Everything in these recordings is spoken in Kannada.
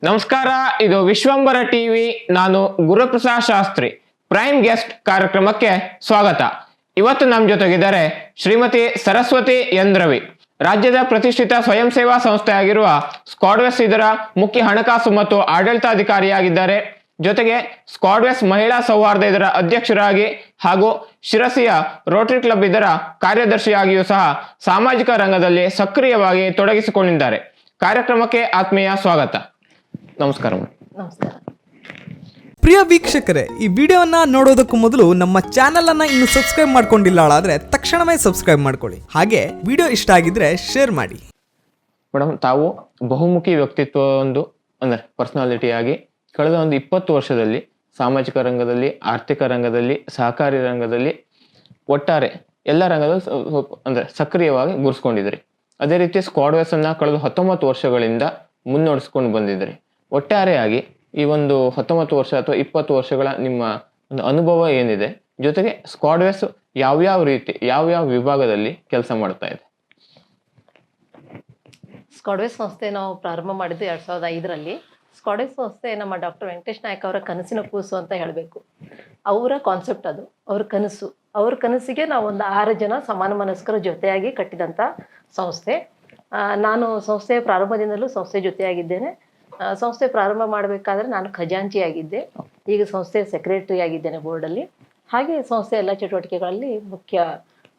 ನಮಸ್ಕಾರ, ಇದು ವಿಶ್ವಂಬರ ಟಿವಿ. ನಾನು ಗುರುಪ್ರಸಾದ್ ಶಾಸ್ತ್ರಿ. ಪ್ರೈಮ್ ಗೆಸ್ಟ್ ಕಾರ್ಯಕ್ರಮಕ್ಕೆ ಸ್ವಾಗತ. ಇವತ್ತು ನಮ್ಮ ಜೊತೆಗಿದ್ದಾರೆ ಶ್ರೀಮತಿ ಸರಸ್ವತಿ ಎನ್ ರವಿ. ರಾಜ್ಯದ ಪ್ರತಿಷ್ಠಿತ ಸ್ವಯಂ ಸೇವಾ ಸಂಸ್ಥೆ ಆಗಿರುವ ಸ್ಕಾಡ್ವೆಸ್ ಇದರ ಮುಖ್ಯ ಹಣಕಾಸು ಮತ್ತು ಆಡಳಿತಾಧಿಕಾರಿಯಾಗಿದ್ದಾರೆ. ಜೊತೆಗೆ ಸ್ಕಾಡ್ವೆಸ್ ಮಹಿಳಾ ಸೌಹಾರ್ದ ಇದರ ಅಧ್ಯಕ್ಷರಾಗಿ ಹಾಗೂ ಶಿರಸಿಯ ರೋಟರಿ ಕ್ಲಬ್ ಇದರ ಕಾರ್ಯದರ್ಶಿಯಾಗಿಯೂ ಸಹ ಸಾಮಾಜಿಕ ರಂಗದಲ್ಲಿ ಸಕ್ರಿಯವಾಗಿ ತೊಡಗಿಸಿಕೊಂಡಿದ್ದಾರೆ. ಕಾರ್ಯಕ್ರಮಕ್ಕೆ ಆತ್ಮೀಯ ಸ್ವಾಗತ. ನಮಸ್ಕಾರ. ನಮಸ್ಕಾರ. ಪ್ರಿಯ ವೀಕ್ಷಕರೇ, ಈ ವಿಡಿಯೋನ ನೋಡೋದಕ್ಕೂ ಮೊದಲು ನಮ್ಮ ಚಾನೆಲ್ ಅನ್ನ ಇನ್ನು ಸಬ್ಸ್ಕ್ರೈಬ್ ಮಾಡ್ಕೊಂಡಿಲ್ಲ ಆದ್ರೆ ತಕ್ಷಣವೇ ಸಬ್ಸ್ಕ್ರೈಬ್ ಮಾಡ್ಕೊಳ್ಳಿ. ಹಾಗೆ ವಿಡಿಯೋ ಇಷ್ಟ ಆಗಿದ್ರೆ ಶೇರ್ ಮಾಡಿ. ಮೇಡಮ್, ತಾವು ಬಹುಮುಖಿ ವ್ಯಕ್ತಿತ್ವ ಅಂದ್ರೆ ಪರ್ಸನಾಲಿಟಿಯಾಗಿ ಕಳೆದ 20 ವರ್ಷದಲ್ಲಿ ಸಾಮಾಜಿಕ ರಂಗದಲ್ಲಿ, ಆರ್ಥಿಕ ರಂಗದಲ್ಲಿ, ಸಹಕಾರಿ ರಂಗದಲ್ಲಿ, ಒಟ್ಟಾರೆ ಎಲ್ಲ ರಂಗದಲ್ಲಿ ಅಂದ್ರೆ ಸಕ್ರಿಯವಾಗಿ ಗುರುಸ್ಕೊಂಡಿದ್ರಿ. ಅದೇ ರೀತಿ ಸ್ಕಾಡ್ವೆಸ್ ಅನ್ನ ಕಳೆದ 19 ವರ್ಷಗಳಿಂದ ಮುನ್ನಡೆಸ್ಕೊಂಡು ಬಂದಿದ್ರಿ. ಒಟ್ಟಾರೆಯಾಗಿ ಈ ಒಂದು 19 ವರ್ಷ ಅಥವಾ 20 ವರ್ಷಗಳ ನಿಮ್ಮ ಒಂದು ಅನುಭವ ಏನಿದೆ, ಜೊತೆಗೆ ಸ್ಕಾಡ್ವೆಸ್ ಯಾವ್ಯಾವ ರೀತಿ ಯಾವ್ಯಾವ ವಿಭಾಗದಲ್ಲಿ ಕೆಲಸ ಮಾಡ್ತಾ ಇದೆ? ಸ್ಕಾಡ್ವೆಸ್ ಸಂಸ್ಥೆ ನಾವು ಪ್ರಾರಂಭ ಮಾಡಿದ್ದು 2005ರಲ್ಲಿ. ಸ್ಕಾಡ್ವೆಸ್ ಸಂಸ್ಥೆ ನಮ್ಮ ಡಾಕ್ಟರ್ ವೆಂಕಟೇಶ್ ನಾಯಕ್ ಅವರ ಕನಸಿನ ಕೂಸು ಅಂತ ಹೇಳಬೇಕು. ಅವರ ಕಾನ್ಸೆಪ್ಟ್ ಅದು, ಅವ್ರ ಕನಸು. ಅವ್ರ ಕನಸಿಗೆ ನಾವು ಒಂದು 6 ಜನ ಸಮಾನ ಮನಸ್ಕರ ಜೊತೆಯಾಗಿ ಕಟ್ಟಿದಂಥ ಸಂಸ್ಥೆ. ನಾನು ಸಂಸ್ಥೆಯ ಪ್ರಾರಂಭದಿಂದಲೂ ಸಂಸ್ಥೆ ಜೊತೆಯಾಗಿದ್ದೇನೆ. ಸಂಸ್ಥೆ ಪ್ರಾರಂಭ ಮಾಡಬೇಕಾದ್ರೆ ನಾನು ಖಜಾಂಚಿ ಆಗಿದ್ದೆ. ಈಗ ಸಂಸ್ಥೆಯ ಸೆಕ್ರೆಟರಿ ಆಗಿದ್ದೇನೆ ಬೋರ್ಡಲ್ಲಿ. ಹಾಗೆ ಸಂಸ್ಥೆ ಎಲ್ಲ ಚಟುವಟಿಕೆಗಳಲ್ಲಿ ಮುಖ್ಯ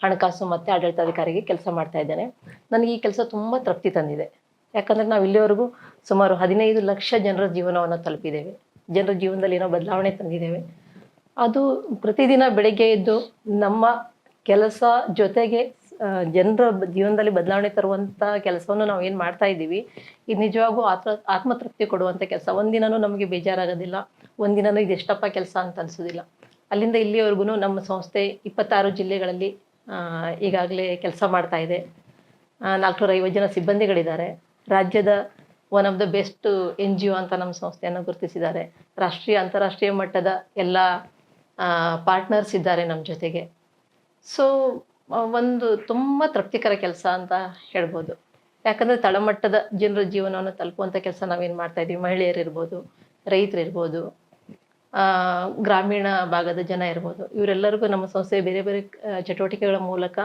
ಹಣಕಾಸು ಮತ್ತು ಆಡಳಿತಾಧಿಕಾರಿಗೆ ಕೆಲಸ ಮಾಡ್ತಾ ಇದ್ದೇನೆ. ನನಗೆ ಈ ಕೆಲಸ ತುಂಬ ತೃಪ್ತಿ ತಂದಿದೆ. ಯಾಕಂದರೆ ನಾವು ಇಲ್ಲಿವರೆಗೂ ಸುಮಾರು 15 ಲಕ್ಷ ಜನರ ಜೀವನವನ್ನು ತಲುಪಿದ್ದೇವೆ. ಜನರ ಜೀವನದಲ್ಲಿ ಏನೋ ಬದಲಾವಣೆ ತಂದಿದ್ದೇವೆ. ಅದು ಪ್ರತಿದಿನ ಬೆಳಗ್ಗೆ ಎದ್ದು ನಮ್ಮ ಕೆಲಸ ಜೊತೆಗೆ ಜನರ ಜೀವನದಲ್ಲಿ ಬದಲಾವಣೆ ತರುವಂಥ ಕೆಲಸವನ್ನು ನಾವು ಏನು ಮಾಡ್ತಾ ಇದ್ದೀವಿ, ಇದು ನಿಜವಾಗೂ ಆತ್ಮತೃಪ್ತಿ ಕೊಡುವಂಥ ಕೆಲಸ. ಒಂದಿನೂ ನಮಗೆ ಬೇಜಾರಾಗೋದಿಲ್ಲ, ಒಂದಿನೂ ಇದೆಷ್ಟಪ್ಪ ಕೆಲಸ ಅಂತ ಅನಿಸೋದಿಲ್ಲ. ಅಲ್ಲಿಂದ ಇಲ್ಲಿವರೆಗೂ ನಮ್ಮ ಸಂಸ್ಥೆ 26 ಜಿಲ್ಲೆಗಳಲ್ಲಿ ಈಗಾಗಲೇ ಕೆಲಸ ಮಾಡ್ತಾ ಇದೆ. 450 ಜನ ಸಿಬ್ಬಂದಿಗಳಿದ್ದಾರೆ. ರಾಜ್ಯದ one of the best NGO ಅಂತ ನಮ್ಮ ಸಂಸ್ಥೆಯನ್ನು ಗುರುತಿಸಿದ್ದಾರೆ. ರಾಷ್ಟ್ರೀಯ ಅಂತಾರಾಷ್ಟ್ರೀಯ ಮಟ್ಟದ ಎಲ್ಲ ಪಾರ್ಟ್ನರ್ಸ್ ಇದ್ದಾರೆ ನಮ್ಮ ಜೊತೆಗೆ. ಸೊ ಒಂದು ತುಂಬ ತೃಪ್ತಿಕರ ಕೆಲಸ ಅಂತ ಹೇಳ್ಬೋದು. ಯಾಕಂದರೆ ತಳಮಟ್ಟದ ಜನರ ಜೀವನವನ್ನು ತಲುಪುವಂಥ ಕೆಲಸ ನಾವೇನು ಮಾಡ್ತಾ ಇದ್ದೀವಿ. ಮಹಿಳೆಯರಿರ್ಬೋದು, ರೈತರಿರ್ಬೋದು, ಗ್ರಾಮೀಣ ಭಾಗದ ಜನ ಇರ್ಬೋದು, ಇವರೆಲ್ಲರಿಗೂ ನಮ್ಮ ಸಂಸ್ಥೆ ಬೇರೆ ಬೇರೆ ಚಟುವಟಿಕೆಗಳ ಮೂಲಕ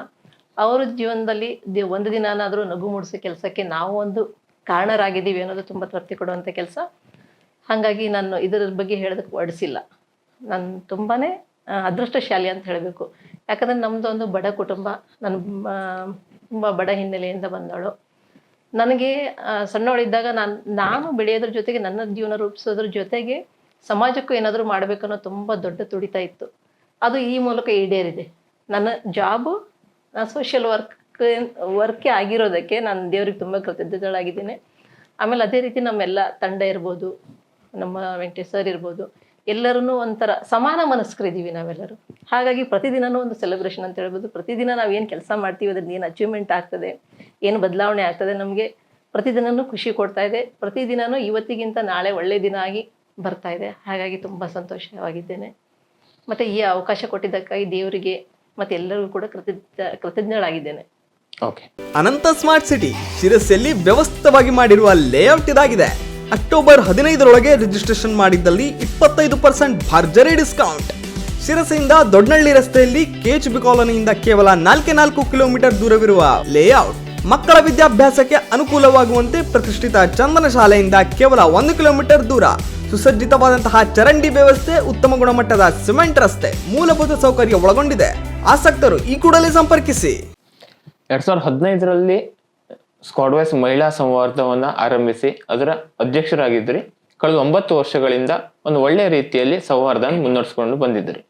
ಅವರ ಜೀವನದಲ್ಲಿ ಒಂದು ದಿನಾನಾದರೂ ನಗು ಮೂಡಿಸೋ ಕೆಲಸಕ್ಕೆ ನಾವು ಒಂದು ಕಾರಣರಾಗಿದ್ದೀವಿ ಅನ್ನೋದು ತುಂಬ ತೃಪ್ತಿ ಕೊಡುವಂಥ ಕೆಲಸ. ಹಾಗಾಗಿ ನಾನು ಇದರ ಬಗ್ಗೆ ಹೇಳೋದಕ್ಕೆ ಹೊಡಿಸಿಲ್ಲ. ನಾನು ತುಂಬಾ ಅದೃಷ್ಟಶಾಲಿ ಅಂತ ಹೇಳಬೇಕು. ಯಾಕಂದರೆ ನಮ್ಮದು ಒಂದು ಬಡ ಕುಟುಂಬ. ನಾನು ತುಂಬ ಬಡ ಹಿನ್ನೆಲೆಯಿಂದ ಬಂದವಳು. ನನಗೆ ಸಣ್ಣವಳಿದ್ದಾಗ ನಾನು ಬೆಳೆಯೋದ್ರ ಜೊತೆಗೆ ನನ್ನ ಜೀವನ ರೂಪಿಸೋದ್ರ ಜೊತೆಗೆ ಸಮಾಜಕ್ಕೂ ಏನಾದರೂ ಮಾಡಬೇಕನ್ನೋ ತುಂಬ ದೊಡ್ಡ ತುಡಿತ ಇತ್ತು. ಅದು ಈ ಮೂಲಕ ಈಡೇರಿದೆ. ನನ್ನ ಜಾಬು ಸೋಷಿಯಲ್ ವರ್ಕೇ ಆಗಿರೋದಕ್ಕೆ ನಾನು ದೇವ್ರಿಗೆ ತುಂಬ ಕೃತಜ್ಞಳಾಗಿದ್ದೀನಿ. ಆಮೇಲೆ ಅದೇ ರೀತಿ ನಮ್ಮೆಲ್ಲ ತಂಡ ಇರ್ಬೋದು, ನಮ್ಮ ವೆಂಕಟೇಶ್ ಸರ್ ಇರ್ಬೋದು, ಎಲ್ಲರೂ ಒಂಥರ ಸಮಾನ ಮನಸ್ಕರಿದ್ದೀವಿ ನಾವೆಲ್ಲರೂ. ಹಾಗಾಗಿ ಪ್ರತಿದಿನವೂ ಒಂದು ಸೆಲೆಬ್ರೇಷನ್ ಅಂತ ಹೇಳ್ಬೋದು. ಪ್ರತಿದಿನ ನಾವು ಏನು ಕೆಲಸ ಮಾಡ್ತೀವಿ, ಅದ್ರಲ್ಲಿ ಏನು ಅಚೀವ್ಮೆಂಟ್ ಆಗ್ತದೆ, ಏನು ಬದಲಾವಣೆ ಆಗ್ತದೆ, ನಮಗೆ ಪ್ರತಿದಿನವೂ ಖುಷಿ ಕೊಡ್ತಾ ಇದೆ. ಪ್ರತಿದಿನವೂ ಇವತ್ತಿಗಿಂತ ನಾಳೆ ಒಳ್ಳೆಯ ದಿನ ಆಗಿ ಬರ್ತಾ ಇದೆ. ಹಾಗಾಗಿ ತುಂಬ ಸಂತೋಷವಾಗಿದ್ದೇನೆ. ಮತ್ತು ಈ ಅವಕಾಶ ಕೊಟ್ಟಿದ್ದಕ್ಕಾಗಿ ದೇವರಿಗೆ ಮತ್ತು ಎಲ್ಲರಿಗೂ ಕೂಡ ಕೃತಜ್ಞಳಾಗಿದ್ದೇನೆ. ಓಕೆ. ಅನಂತ ಸ್ಮಾರ್ಟ್ ಸಿಟಿ ಶಿರಸಿಯಲ್ಲಿ ವ್ಯವಸ್ಥಿತವಾಗಿ ಮಾಡಿರುವ ಲೇಔಟ್ ಇದಾಗಿದೆ. ಅಕ್ಟೋಬರ್ 15ರೊಳಗೆ ರಿಜಿಸ್ಟ್ರೇಷನ್ ಮಾಡಿದ್ದಲ್ಲಿ 25% ಭರ್ಜರಿ ಡಿಸ್ಕೌಂಟ್. ಶಿರಸಿಯಿಂದ ದೊಡ್ಡನಳ್ಳಿ ರಸ್ತೆಯಲ್ಲಿ KHB ಕಾಲೋನಿಯಿಂದ ಕೇವಲ 4 ಕಿಲೋಮೀಟರ್ ದೂರವಿರುವ ಲೇಔಟ್. ಮಕ್ಕಳ ವಿದ್ಯಾಭ್ಯಾಸಕ್ಕೆ ಅನುಕೂಲವಾಗುವಂತೆ ಪ್ರತಿಷ್ಠಿತ ಚಂದನ ಶಾಲೆಯಿಂದ ಕೇವಲ 1 ಕಿಲೋಮೀಟರ್ ದೂರ. ಸುಸಜ್ಜಿತವಾದಂತಹ ಚರಂಡಿ ವ್ಯವಸ್ಥೆ, ಉತ್ತಮ ಗುಣಮಟ್ಟದ ಸಿಮೆಂಟ್ ರಸ್ತೆ, ಮೂಲಭೂತ ಸೌಕರ್ಯ ಒಳಗೊಂಡಿದೆ. ಆಸಕ್ತರು ಈ ಕೂಡಲೇ ಸಂಪರ್ಕಿಸಿ. 2015ರಲ್ಲಿ ಸ್ಕಾಡ್ವೆಸ್ ಮಹಿಳಾ ಸಂವಾದವನ್ನ ಆರಂಭಿಸಿ ಅದರ ಅಧ್ಯಕ್ಷರಾಗಿದ್ರಿ. ಕಳೆದ 9 ವರ್ಷಗಳಿಂದ ಒಂದು ಒಳ್ಳೆಯ ರೀತಿಯಲ್ಲಿ ಸೌಹಾರ್ದ ಮುನ್ನಡೆಸ್ಕೊಂಡು ಬಂದಿದ್ರಿ.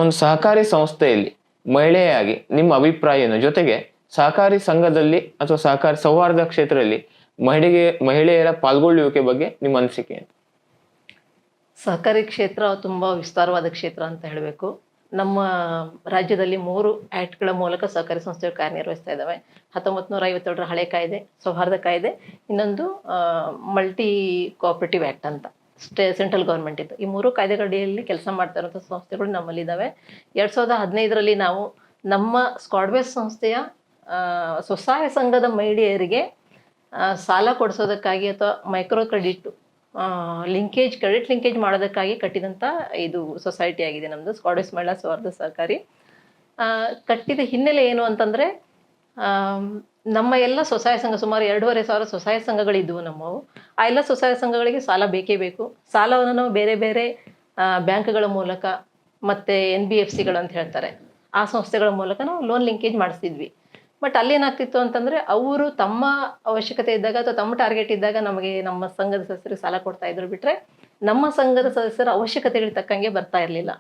ಒಂದು ಸಹಕಾರಿ ಸಂಸ್ಥೆಯಲ್ಲಿ ಮಹಿಳೆಯಾಗಿ ನಿಮ್ಮ ಅಭಿಪ್ರಾಯ ಏನು? ಜೊತೆಗೆ ಸಹಕಾರಿ ಸಂಘದಲ್ಲಿ ಅಥವಾ ಸಹಕಾರಿ ಸೌಹಾರ್ದ ಕ್ಷೇತ್ರದಲ್ಲಿ ಮಹಿಳೆಯರ ಪಾಲ್ಗೊಳ್ಳುವಿಕೆ ಬಗ್ಗೆ ನಿಮ್ಮ ಅನಿಸಿಕೆ ಏನು? ಸಹಕಾರಿ ಕ್ಷೇತ್ರ ತುಂಬ ವಿಸ್ತಾರವಾದ ಕ್ಷೇತ್ರ ಅಂತ ಹೇಳಬೇಕು. ನಮ್ಮ ರಾಜ್ಯದಲ್ಲಿ 3 ಆ್ಯಕ್ಟ್ಗಳ ಮೂಲಕ ಸಹಕಾರಿ ಸಂಸ್ಥೆಗಳು ಕಾರ್ಯನಿರ್ವಹಿಸ್ತಾ ಇದ್ದಾವೆ. 1957ರ ಹಳೆ ಕಾಯ್ದೆ, ಸೌಹಾರ್ದ ಕಾಯ್ದೆ, ಇನ್ನೊಂದು ಮಲ್ಟಿ ಕೋಆಪರೇಟಿವ್ ಆ್ಯಕ್ಟ್ ಅಂತ ಸೆಂಟ್ರಲ್ ಗೌರ್ಮೆಂಟ್ ಇತ್ತು. ಈ 3 ಕಾಯ್ದೆಗಳಡಿಯಲ್ಲಿ ಕೆಲಸ ಮಾಡ್ತಾ ಇರುವಂಥ ಸಂಸ್ಥೆಗಳು ನಮ್ಮಲ್ಲಿದ್ದಾವೆ. 2015ರಲ್ಲಿ ನಾವು ನಮ್ಮ ಸ್ಕಾಡ್ವೆಸ್ ಸಂಸ್ಥೆಯ ಸ್ವಸಹಾಯ ಸಂಘದ ಮಹಿಳೆಯರಿಗೆ ಸಾಲ ಕೊಡಿಸೋದಕ್ಕಾಗಿ ಅಥವಾ ಮೈಕ್ರೋ ಕ್ರೆಡಿಟ್ ಕ್ರೆಡಿಟ್ ಲಿಂಕೇಜ್ ಮಾಡೋದಕ್ಕಾಗಿ ಕಟ್ಟಿದಂಥ ಇದು ಸೊಸೈಟಿ ಆಗಿದೆ ನಮ್ಮದು, ಸ್ಕಾಟಿಷ್ ಮಹಿಳಾ ಸೌಹಾರ್ದ ಸಹಕಾರಿ. ಕಟ್ಟಿದ ಹಿನ್ನೆಲೆ ಏನು ಅಂತಂದರೆ, ನಮ್ಮ ಎಲ್ಲ ಸ್ವಸಹಾಯ ಸಂಘ, ಸುಮಾರು 2,500 ಸ್ವಸಹಾಯ ಸಂಘಗಳಿದ್ದವು ನಮ್ಮವು. ಆ ಎಲ್ಲ ಸ್ವಸಹಾಯ ಸಂಘಗಳಿಗೆ ಸಾಲ ಬೇಕೇ ಬೇಕು. ಸಾಲವನ್ನು ನಾವು ಬೇರೆ ಬೇರೆ ಬ್ಯಾಂಕ್ಗಳ ಮೂಲಕ ಮತ್ತು NBFCಗಳು ಅಂತ ಹೇಳ್ತಾರೆ, ಆ ಸಂಸ್ಥೆಗಳ ಮೂಲಕ ನಾವು ಲೋನ್ ಲಿಂಕೇಜ್ ಮಾಡಿಸ್ತಿದ್ವಿ. ಬಟ್ ಅಲ್ಲೇನಾಗ್ತಿತ್ತು ಅಂತಂದರೆ, ಅವರು ತಮ್ಮ ಅವಶ್ಯಕತೆ ಇದ್ದಾಗ ಅಥವಾ ತಮ್ಮ ಟಾರ್ಗೆಟ್ ಇದ್ದಾಗ ನಮಗೆ ನಮ್ಮ ಸಂಘದ ಸದಸ್ಯರಿಗೆ ಸಾಲ ಕೊಡ್ತಾ ಇದ್ರು ಬಿಟ್ಟರೆ, ನಮ್ಮ ಸಂಘದ ಸದಸ್ಯರ ಅವಶ್ಯಕತೆಗಳಿಗೆ ತಕ್ಕಂಗೆ ಬರ್ತಾ ಇರಲಿಲ್ಲ.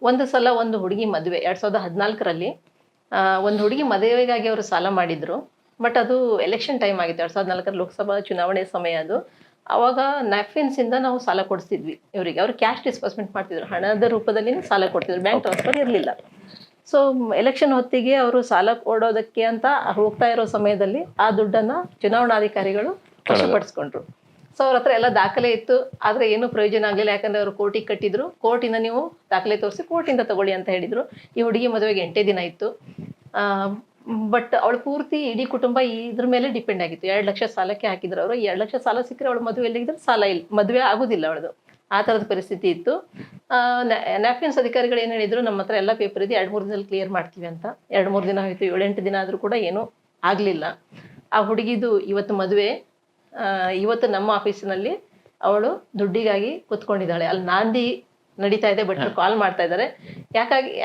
ಒಂದು ಸಲ ಒಂದು ಹುಡುಗಿ ಮದುವೆ 2014ರಲ್ಲಿ ಒಂದು ಹುಡುಗಿ ಮದುವೆಗಾಗಿ ಅವರು ಸಾಲ ಮಾಡಿದ್ರು. ಬಟ್ ಅದು ಎಲೆಕ್ಷನ್ ಟೈಮ್ ಆಗಿತ್ತು, 2014 ಲೋಕಸಭಾ ಚುನಾವಣೆ ಸಮಯ ಅದು. ಆವಾಗ ನ್ಯಾಪ್ಕಿನ್ಸಿಂದ ನಾವು ಸಾಲ ಕೊಡಿಸ್ತಿದ್ವಿ ಇವರಿಗೆ. ಅವರು ಕ್ಯಾಶ್ ಡಿಸ್ಬರ್ಸ್ಮೆಂಟ್ ಮಾಡ್ತಿದ್ರು, ಹಣದ ರೂಪದಲ್ಲಿ ಸಾಲ ಕೊಡ್ತಿದ್ರು, ಬ್ಯಾಂಕ್ ಟ್ರಾನ್ಸ್ಫರ್ ಇರಲಿಲ್ಲ. ಸೊ ಎಲೆಕ್ಷನ್ ಹೊತ್ತಿಗೆ ಅವರು ಸಾಲ ಕೊಡೋದಕ್ಕೆ ಅಂತ ಹೋಗ್ತಾ ಇರೋ ಸಮಯದಲ್ಲಿ ಆ ದುಡ್ಡನ್ನು ಚುನಾವಣಾಧಿಕಾರಿಗಳು ವಶಪಡಿಸ್ಕೊಂಡ್ರು. ಸೊ ಅವ್ರ ಹತ್ರ ಎಲ್ಲ ದಾಖಲೆ ಇತ್ತು, ಆದರೆ ಏನೂ ಪ್ರಯೋಜನ ಆಗಲಿಲ್ಲ. ಯಾಕಂದರೆ ಅವರು ಕೋರ್ಟಿಗೆ ಕಟ್ಟಿದ್ರು, ಕೋರ್ಟಿಂದ ನೀವು ದಾಖಲೆ ತೋರಿಸಿ ಕೋರ್ಟಿಂದ ತಗೊಳ್ಳಿ ಅಂತ ಹೇಳಿದರು. ಈ ಹುಡುಗಿ ಮದುವೆಗೆ 8 ದಿನ ಇತ್ತು. ಬಟ್ ಅವಳು ಪೂರ್ತಿ ಇಡೀ ಕುಟುಂಬ ಇದ್ರ ಮೇಲೆ ಡಿಪೆಂಡ್ ಆಗಿತ್ತು. 2 ಲಕ್ಷ ಸಾಲಕ್ಕೆ ಹಾಕಿದ್ರು ಅವರು. 2 ಲಕ್ಷ ಸಾಲ ಸಿಕ್ಕರೆ ಅವಳು ಮದುವೆಯಲ್ಲಿದ್ದರೆ ಸಾಲ ಇಲ್ಲ, ಮದುವೆ ಆಗೋದಿಲ್ಲ ಅವಳದು. ಆ ಥರದ ಪರಿಸ್ಥಿತಿ ಇತ್ತು. ನ್ಯಾಪ್ಕಿನ್ಸ್ ಅಧಿಕಾರಿಗಳು ಏನು ಹೇಳಿದರು, ನಮ್ಮ ಹತ್ರ ಎಲ್ಲ ಪೇಪರ್ ಇದೆ, 2-3 ದಿನದಲ್ಲಿ ಕ್ಲಿಯರ್ ಮಾಡ್ತೀವಿ ಅಂತ. 2-3 ದಿನ ಆಯಿತು, 7-8 ದಿನ ಆದರೂ ಕೂಡ ಏನೂ ಆಗಲಿಲ್ಲ. ಆ ಹುಡುಗಿದು ಇವತ್ತು ಮದುವೆ. ಇವತ್ತು ನಮ್ಮ ಆಫೀಸಿನಲ್ಲಿ ಅವಳು ದುಡ್ಡಿಗಾಗಿ ಕೂತ್ಕೊಂಡಿದ್ದಾಳೆ. ಅಲ್ಲಿ ನಾಂದಿ ನಡೀತಾ ಇದೆ, ಬಟ್ ಕಾಲ್ ಮಾಡ್ತಾ ಇದ್ದಾರೆ.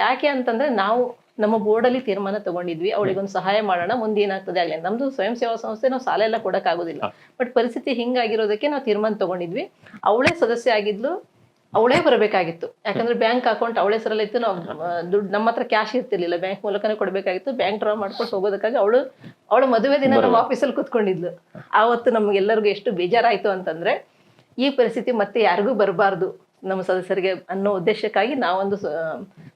ಯಾಕೆ ಅಂತಂದರೆ, ನಾವು ನಮ್ಮ ಬೋರ್ಡಲ್ಲಿ ತೀರ್ಮಾನ ತಗೊಂಡಿದ್ವಿ, ಅವಳಿಗೊಂದು ಸಹಾಯ ಮಾಡೋಣ, ಮುಂದೆ ಏನಾಗ್ತದೆ ಆಗಲಿ. ನಮ್ಮದು ಸ್ವಯಂ ಸೇವಾ ಸಂಸ್ಥೆ, ನಾವು ಸಾಲ ಎಲ್ಲ ಕೊಡೋಕ್ಕಾಗೋದಿಲ್ಲ. ಬಟ್ ಪರಿಸ್ಥಿತಿ ಹಿಂಗಾಗಿರೋದಕ್ಕೆ ನಾವು ತೀರ್ಮಾನ ತಗೊಂಡಿದ್ವಿ. ಅವಳೇ ಸದಸ್ಯ ಆಗಿದ್ಲು, ಅವಳೇ ಬರಬೇಕಾಗಿತ್ತು. ಯಾಕಂದರೆ ಬ್ಯಾಂಕ್ ಅಕೌಂಟ್ ಅವಳೇ ಹೆಸರಲ್ಲ ಇತ್ತು. ನಾವು ದುಡ್ಡು, ನಮ್ಮ ಹತ್ರ ಕ್ಯಾಶ್ ಇರ್ತಿರ್ಲಿಲ್ಲ, ಬ್ಯಾಂಕ್ ಮೂಲಕನೇ ಕೊಡಬೇಕಾಗಿತ್ತು. ಬ್ಯಾಂಕ್ ಡ್ರಾ ಮಾಡ್ಕೊಂಡು ಹೋಗೋದಕ್ಕಾಗಿ ಅವಳು ಮದುವೆ ದಿನ ನಮ್ಮ ಆಫೀಸಲ್ಲಿ ಕೂತ್ಕೊಂಡಿದ್ಲು. ಆವತ್ತು ನಮಗೆಲ್ಲರಿಗೂ ಎಷ್ಟು ಬೇಜಾರಾಯಿತು ಅಂತಂದರೆ, ಈ ಪರಿಸ್ಥಿತಿ ಮತ್ತೆ ಯಾರಿಗೂ ಬರಬಾರ್ದು ನಮ್ಮ ಸದಸ್ಯರಿಗೆ ಅನ್ನೋ ಉದ್ದೇಶಕ್ಕಾಗಿ ನಾವೊಂದು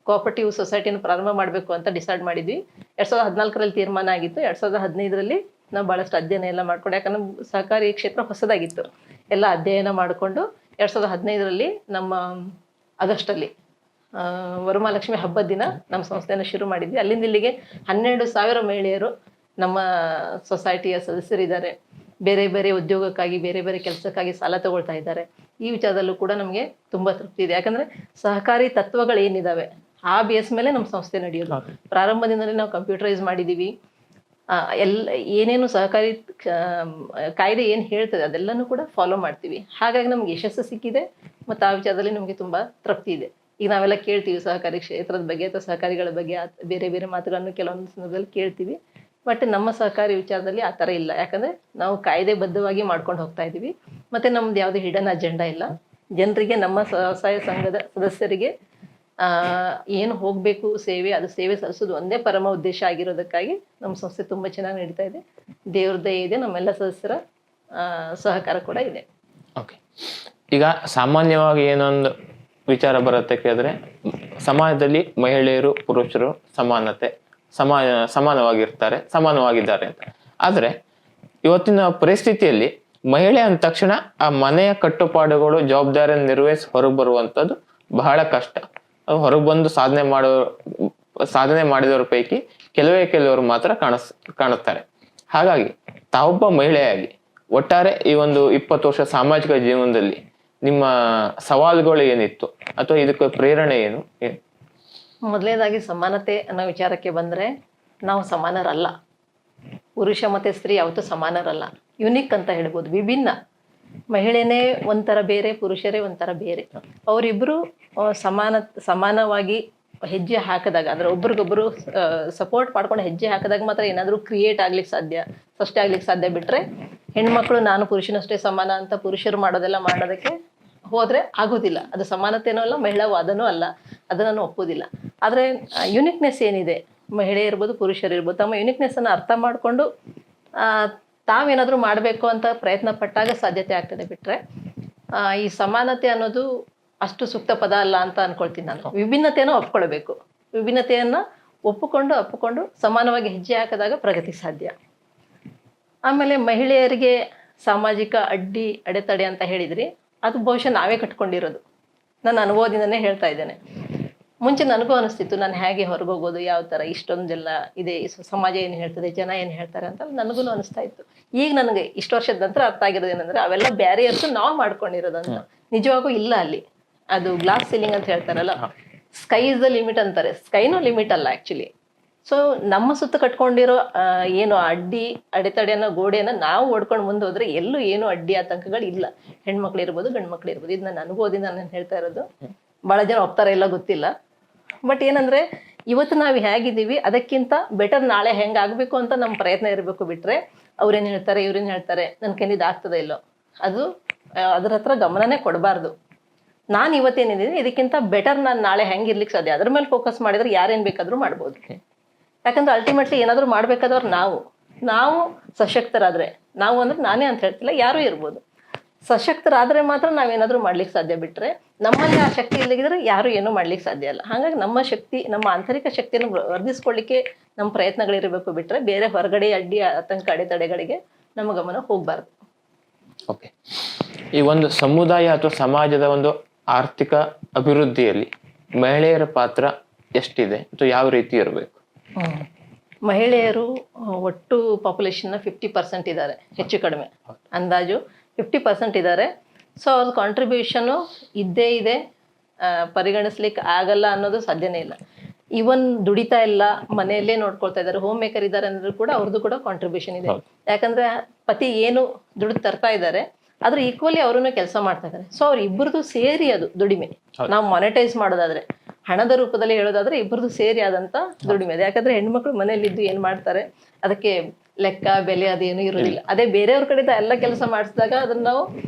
ಕೋಆಪರೇಟಿವ್ ಸೊಸೈಟಿನ ಪ್ರಾರಂಭ ಮಾಡಬೇಕು ಅಂತ ಡಿಸೈಡ್ ಮಾಡಿದ್ವಿ. 2014ರಲ್ಲಿ ತೀರ್ಮಾನ ಆಗಿತ್ತು. 2015ರಲ್ಲಿ ನಾವು ಭಾಳಷ್ಟು ಅಧ್ಯಯನ ಎಲ್ಲ ಮಾಡ್ಕೊಂಡು, ಯಾಕಂದ್ರೆ ಸಹಕಾರಿ ಕ್ಷೇತ್ರ ಹೊಸದಾಗಿತ್ತು, ಎಲ್ಲ ಅಧ್ಯಯನ ಮಾಡಿಕೊಂಡು 2015ರಲ್ಲಿ ನಮ್ಮ ಆಗಸ್ಟಲ್ಲಿ ವರಮಹಾಲಕ್ಷ್ಮಿ ಹಬ್ಬದ ದಿನ ನಮ್ಮ ಸಂಸ್ಥೆಯನ್ನು ಶುರು ಮಾಡಿದ್ವಿ. ಅಲ್ಲಿಂದ ಇಲ್ಲಿಗೆ 12,000 ಮಹಿಳೆಯರು ನಮ್ಮ ಸೊಸೈಟಿಯ ಸದಸ್ಯರಿದ್ದಾರೆ. ಬೇರೆ ಬೇರೆ ಉದ್ಯೋಗಕ್ಕಾಗಿ, ಬೇರೆ ಬೇರೆ ಕೆಲಸಕ್ಕಾಗಿ ಸಾಲ ತಗೊಳ್ತಾ ಇದ್ದಾರೆ. ಈ ವಿಚಾರದಲ್ಲೂ ಕೂಡ ನಮಗೆ ತುಂಬ ತೃಪ್ತಿ ಇದೆ. ಯಾಕಂದರೆ ಸಹಕಾರಿ ತತ್ವಗಳು ಏನಿದ್ದಾವೆ ಆ ಬೇಸ್ ಮೇಲೆ ನಮ್ಮ ಸಂಸ್ಥೆ ನಡೆಯೋದು. ಪ್ರಾರಂಭದಿಂದಲೇ ನಾವು ಕಂಪ್ಯೂಟರೈಸ್ ಮಾಡಿದ್ದೀವಿ. ಏನೇನು ಸಹಕಾರಿ ಕಾಯ್ದೆ ಏನು ಹೇಳ್ತದೆ ಅದೆಲ್ಲನೂ ಕೂಡ ಫಾಲೋ ಮಾಡ್ತೀವಿ. ಹಾಗಾಗಿ ನಮ್ಗೆ ಯಶಸ್ಸು ಸಿಕ್ಕಿದೆ ಮತ್ತು ಆ ವಿಚಾರದಲ್ಲಿ ನಮಗೆ ತುಂಬ ತೃಪ್ತಿ ಇದೆ. ಈಗ ನಾವೆಲ್ಲ ಕೇಳ್ತೀವಿ ಸಹಕಾರಿ ಕ್ಷೇತ್ರದ ಬಗ್ಗೆ ಅಥವಾ ಸಹಕಾರಿಗಳ ಬಗ್ಗೆ ಬೇರೆ ಬೇರೆ ಮಾತುಗಳನ್ನು ಕೆಲವೊಂದು ಸಂದರ್ಭದಲ್ಲಿ ಕೇಳ್ತೀವಿ. ಬಟ್ ನಮ್ಮ ಸಹಕಾರಿ ವಿಚಾರದಲ್ಲಿ ಆ ಥರ ಇಲ್ಲ. ಯಾಕಂದರೆ ನಾವು ಕಾಯ್ದೆಬದ್ಧವಾಗಿ ಮಾಡ್ಕೊಂಡು ಹೋಗ್ತಾ ಇದ್ದೀವಿ. ಮತ್ತು ನಮ್ದು ಯಾವುದೇ ಹಿಡನ್ ಅಜೆಂಡಾ ಇಲ್ಲ. ಜನರಿಗೆ, ನಮ್ಮ ಸ್ವಸಹಾಯ ಸಂಘದ ಸದಸ್ಯರಿಗೆ ಏನು ಹೋಗಬೇಕು ಸೇವೆ, ಅದು ಸೇವೆ ಸಲ್ಲಿಸೋದು ಒಂದೇ ಪರಮ ಉದ್ದೇಶ ಆಗಿರೋದಕ್ಕಾಗಿ ನಮ್ಮ ಸಂಸ್ಥೆ ತುಂಬ ಚೆನ್ನಾಗಿ ನಡೀತಾ ಇದೆ. ದೇವ್ರ ದಯೆ ಇದೆ, ನಮ್ಮೆಲ್ಲ ಸದಸ್ಯರ ಸಹಕಾರ ಕೂಡ ಇದೆ. ಓಕೆ, ಈಗ ಸಾಮಾನ್ಯವಾಗಿ ಏನೊಂದು ವಿಚಾರ ಬರುತ್ತೆ ಕೇಳಿದ್ರೆ, ಸಮಾಜದಲ್ಲಿ ಮಹಿಳೆಯರು ಪುರುಷರು ಸಮಾನವಾಗಿರ್ತಾರೆ, ಸಮಾನವಾಗಿದ್ದಾರೆ ಅಂತ. ಆದರೆ ಇವತ್ತಿನ ಪರಿಸ್ಥಿತಿಯಲ್ಲಿ ಮಹಿಳೆ ಅಂದ ತಕ್ಷಣ ಆ ಮನೆಯ ಕಟ್ಟುಪಾಡುಗಳು, ಜವಾಬ್ದಾರಿಯನ್ನು ನಿರ್ವಹಿಸಿ ಹೊರಗೆ ಬರುವಂಥದ್ದು ಬಹಳ ಕಷ್ಟ. ಹೊರಗೆ ಬಂದು ಸಾಧನೆ ಮಾಡಿದವರ ಪೈಕಿ ಕೆಲವರು ಮಾತ್ರ ಕಾಣುತ್ತಾರೆ. ಹಾಗಾಗಿ ತಾವೊಬ್ಬ ಮಹಿಳೆಯಾಗಿ ಒಟ್ಟಾರೆ ಈ ಒಂದು 20 ವರ್ಷ ಸಾಮಾಜಿಕ ಜೀವನದಲ್ಲಿ ನಿಮ್ಮ ಸವಾಲುಗಳು ಏನಿತ್ತು ಅಥವಾ ಇದಕ್ಕೆ ಪ್ರೇರಣೆ ಏನು? ಮೊದಲನೇದಾಗಿ ಸಮಾನತೆ ಅನ್ನೋ ವಿಚಾರಕ್ಕೆ ಬಂದರೆ, ನಾವು ಸಮಾನರಲ್ಲ. ಪುರುಷ ಮತ್ತು ಸ್ತ್ರೀ ಯಾವತ್ತೂ ಸಮಾನರಲ್ಲ, ಯುನಿಕ್ ಅಂತ ಹೇಳ್ಬೋದು, ವಿಭಿನ್ನ. ಮಹಿಳೆನೇ ಒಂಥರ ಬೇರೆ, ಪುರುಷರೇ ಒಂಥರ ಬೇರೆ. ಅವರಿಬ್ಬರು ಸಮಾನವಾಗಿ ಹೆಜ್ಜೆ ಹಾಕಿದಾಗ, ಅಂದರೆ ಒಬ್ರಿಗೊಬ್ಬರು ಸಪೋರ್ಟ್ ಮಾಡ್ಕೊಂಡು ಹೆಜ್ಜೆ ಹಾಕಿದಾಗ ಮಾತ್ರ ಏನಾದರೂ ಕ್ರಿಯೇಟ್ ಆಗ್ಲಿಕ್ಕೆ ಸಾಧ್ಯ, ಸೃಷ್ಟಿ ಆಗ್ಲಿಕ್ಕೆ ಸಾಧ್ಯ. ಬಿಟ್ಟರೆ ಹೆಣ್ಮಕ್ಳು ನಾನು ಪುರುಷನಷ್ಟೇ ಸಮಾನ ಅಂತ ಪುರುಷರು ಮಾಡೋದಕ್ಕೆ ಹೋದರೆ ಆಗೋದಿಲ್ಲ. ಅದು ಸಮಾನತೆನೂ ಅಲ್ಲ, ಮಹಿಳಾವಾದನೂ ಅಲ್ಲ, ಅದನ್ನು ನಾನು ಒಪ್ಪೋದಿಲ್ಲ. ಆದರೆ ಯುನಿಕ್ನೆಸ್ ಏನಿದೆ, ಮಹಿಳೆ ಇರ್ಬೋದು ಪುರುಷರು ಇರ್ಬೋದು, ತಮ್ಮ ಯುನಿಕ್ನೆಸ್ಸನ್ನು ಅರ್ಥ ಮಾಡಿಕೊಂಡು ತಾವೇನಾದರೂ ಮಾಡಬೇಕು ಅಂತ ಪ್ರಯತ್ನ ಪಟ್ಟಾಗ ಸಾಧ್ಯತೆ ಆಗ್ತದೆ. ಬಿಟ್ಟರೆ ಈ ಸಮಾನತೆ ಅನ್ನೋದು ಅಷ್ಟು ಸೂಕ್ತ ಪದ ಅಲ್ಲ ಅಂತ ಅಂದ್ಕೊಳ್ತೀನಿ ನಾನು. ವಿಭಿನ್ನತೆಯನ್ನು ಒಪ್ಕೊಳ್ಬೇಕು. ವಿಭಿನ್ನತೆಯನ್ನು ಒಪ್ಪಿಕೊಂಡು ಸಮಾನವಾಗಿ ಹೆಜ್ಜೆ ಹಾಕಿದಾಗ ಪ್ರಗತಿ ಸಾಧ್ಯ. ಆಮೇಲೆ ಮಹಿಳೆಯರಿಗೆ ಸಾಮಾಜಿಕ ಅಡೆತಡೆ ಅಂತ ಹೇಳಿದ್ರಿ, ಅದು ಬಹುಶಃ ನಾವೇ ಕಟ್ಕೊಂಡಿರೋದು. ನನ್ನ ಅನುಭವದಿಂದನೇ ಹೇಳ್ತಾ ಇದ್ದೇನೆ. ಮುಂಚೆ ನನಗೂ ಅನಿಸ್ತಿತ್ತು ನಾನು ಹೇಗೆ ಹೊರಗೋಗೋದು, ಯಾವ ಥರ ಇಷ್ಟೊಂದೆಲ್ಲ ಇದೆ, ಸಮಾಜ ಏನು ಹೇಳ್ತದೆ, ಜನ ಏನು ಹೇಳ್ತಾರೆ ಅಂತ ನನಗೂ ಅನಿಸ್ತಾ ಇತ್ತು. ಈಗ ನನಗೆ ಇಷ್ಟು ವರ್ಷದ ನಂತರ ಅರ್ಥ ಆಗಿರೋದು ಏನಂದ್ರೆ ಅವೆಲ್ಲ ಬ್ಯಾರಿಯರ್ಸ್ ನಾವು ಮಾಡ್ಕೊಂಡಿರೋದಂತ. ನಿಜವಾಗೂ ಇಲ್ಲ ಅಲ್ಲಿ. ಅದು ಗ್ಲಾಸ್ ಸೀಲಿಂಗ್ ಅಂತ ಹೇಳ್ತಾರಲ್ಲ, ಸ್ಕೈ ಇಸ್ ದ ಲಿಮಿಟ್ ಅಂತಾರೆ. ಸ್ಕೈನೂ ಲಿಮಿಟ್ ಅಲ್ಲ ಆ್ಯಕ್ಚುಲಿ. ಸೊ ನಮ್ಮ ಸುತ್ತ ಕಟ್ಕೊಂಡಿರೋ ಏನು ಅಡೆತಡೆಯನ್ನ ಗೋಡೆಯನ್ನ ನಾವು ಓಡ್ಕೊಂಡು ಮುಂದೆ ಹೋದ್ರೆ ಎಲ್ಲೂ ಏನು ಅಡ್ಡಿ ಆತಂಕಗಳು ಇಲ್ಲ. ಹೆಣ್ಮಕ್ಳು ಇರ್ಬೋದು, ಗಂಡು ಮಕ್ಳು ಇರ್ಬೋದು. ಇದು ನನ್ನ ಅನುಭವದಿಂದ ನಾನು ಹೇಳ್ತಾ ಇರೋದು. ಭಾಳ ಜನ ಒಪ್ತಾರೆ ಇಲ್ಲ ಗೊತ್ತಿಲ್ಲ. ಬಟ್ ಏನಂದ್ರೆ ಇವತ್ತು ನಾವು ಹೇಗಿದ್ದೀವಿ ಅದಕ್ಕಿಂತ ಬೆಟರ್ ನಾಳೆ ಹೆಂಗಾಗಬೇಕು ಅಂತ ನಮ್ಮ ಪ್ರಯತ್ನ ಇರಬೇಕು. ಬಿಟ್ರೆ ಅವ್ರೇನು ಹೇಳ್ತಾರೆ, ಇವ್ರೇನು ಹೇಳ್ತಾರೆ, ನನ್ನ ಕೈಲಿದ್ದು ಆಗ್ತದೆ ಇಲ್ಲೋ, ಅದು ಅದ್ರ ಹತ್ರ ಗಮನನೇ ಕೊಡಬಾರ್ದು. ನಾನು ಇವತ್ತೇನಿದ್ದೀನಿ ಇದಕ್ಕಿಂತ ಬೆಟರ್ ನಾನು ನಾಳೆ ಹೆಂಗಿರ್ಲಿಕ್ಕೆ ಸಾಧ್ಯ, ಅದ್ರ ಮೇಲೆ ಫೋಕಸ್ ಮಾಡಿದ್ರೆ ಯಾರೇನು ಬೇಕಾದರೂ ಮಾಡ್ಬೋದು. ಯಾಕಂದ್ರೆ ಅಲ್ಟಿಮೇಟ್ಲಿ ಏನಾದರೂ ಮಾಡ್ಬೇಕಾದವ್ರು ನಾವು ಸಶಕ್ತರಾದರೆ, ನಾವು ಅಂದ್ರೆ ನಾನೇ ಅಂತ ಹೇಳ್ತಿಲ್ಲ, ಯಾರೂ ಇರ್ಬೋದು. ಸಶಕ್ತರಾದರೆ ಮಾತ್ರ ನಾವೇನಾದರೂ ಮಾಡ್ಲಿಕ್ಕೆ ಸಾಧ್ಯ. ಬಿಟ್ಟರೆ ನಮ್ಮಲ್ಲಿ ಆ ಶಕ್ತಿ ಇಲ್ಲದಿದ್ರೆ ಯಾರು ಏನೂ ಮಾಡ್ಲಿಕ್ಕೆ ಸಾಧ್ಯ ಇಲ್ಲ. ಹಾಗಾಗಿ ನಮ್ಮ ಶಕ್ತಿ, ನಮ್ಮ ಆಂತರಿಕ ಶಕ್ತಿಯನ್ನು ವರ್ಧಿಸ್ಕೊಳ್ಳಿಕ್ಕೆ ನಮ್ಮ ಪ್ರಯತ್ನಗಳಿರಬೇಕು. ಬಿಟ್ಟರೆ ಬೇರೆ ಹೊರಗಡೆ ಅಡ್ಡಿ ಆತಂಕ ಅಡೆತಡೆಗಳಿಗೆ ನಮ್ಮ ಗಮನ ಹೋಗಬಾರ್ದು. ಓಕೆ, ಈ ಒಂದು ಸಮುದಾಯ ಅಥವಾ ಸಮಾಜದ ಒಂದು ಆರ್ಥಿಕ ಅಭಿವೃದ್ಧಿಯಲ್ಲಿ ಮಹಿಳೆಯರ ಪಾತ್ರ ಎಷ್ಟಿದೆ ಅಥವಾ ಯಾವ ರೀತಿ ಇರಬೇಕು? ಮಹಿಳೆಯರು ಒಟ್ಟು ಪಾಪ್ಯುಲೇಷನ್ನ 50% ಇದ್ದಾರೆ, ಹೆಚ್ಚು ಕಡಿಮೆ ಅಂದಾಜು 50% ಇದ್ದಾರೆ. ಸೊ ಅವ್ರ ಕಾಂಟ್ರಿಬ್ಯೂಷನು ಇದ್ದೇ ಇದೆ, ಪರಿಗಣಿಸ್ಲಿಕ್ಕೆ ಆಗಲ್ಲ ಅನ್ನೋದು ಸಾಧ್ಯನೇ ಇಲ್ಲ. ಇವನ್ ದುಡಿತಾ ಇಲ್ಲ, ಮನೆಯಲ್ಲೇ ನೋಡ್ಕೊಳ್ತಾ ಇದ್ದಾರೆ, ಹೋಮ್ ಮೇಕರ್ ಇದ್ದಾರೆ ಅಂದ್ರೂ ಕೂಡ ಅವ್ರದ್ದು ಕೂಡ ಕಾಂಟ್ರಿಬ್ಯೂಷನ್ ಇದೆ. ಯಾಕಂದ್ರೆ ಪತಿ ಏನು ದುಡ್ಡು ತರ್ತಾ ಇದ್ದಾರೆ ಆದ್ರೆ ಈಕ್ವಲಿ ಅವ್ರನ್ನು ಕೆಲಸ ಮಾಡ್ತಾ ಇದ್ದಾರೆ. ಸೊ ಅವ್ರ ಇಬ್ಬರದು ಸೇರಿ ಅದು ದುಡಿಮೆ. ನಾವು ಮಾನಿಟೈಸ್ ಮಾಡೋದಾದ್ರೆ, ಹಣದ ರೂಪದಲ್ಲಿ ಹೇಳೋದಾದ್ರೆ ಇಬ್ಬರದು ಸೇರಿ ಆದಂತ ದುಡಿಮೆ ಅದು. ಯಾಕಂದ್ರೆ ಹೆಣ್ಮಕ್ಳು ಮನೇಲಿದ್ದು ಏನ್ ಮಾಡ್ತಾರೆ ಅದಕ್ಕೆ ಲೆಕ್ಕ ಬೆಲೆ ಅದೇನು ಇರೋದಿಲ್ಲ. ಅದೇ ಬೇರೆಯವ್ರ ಕಡೆ ಎಲ್ಲ ಕೆಲಸ ಮಾಡಿಸಿದಾಗ ಅದನ್ನ ನಾವು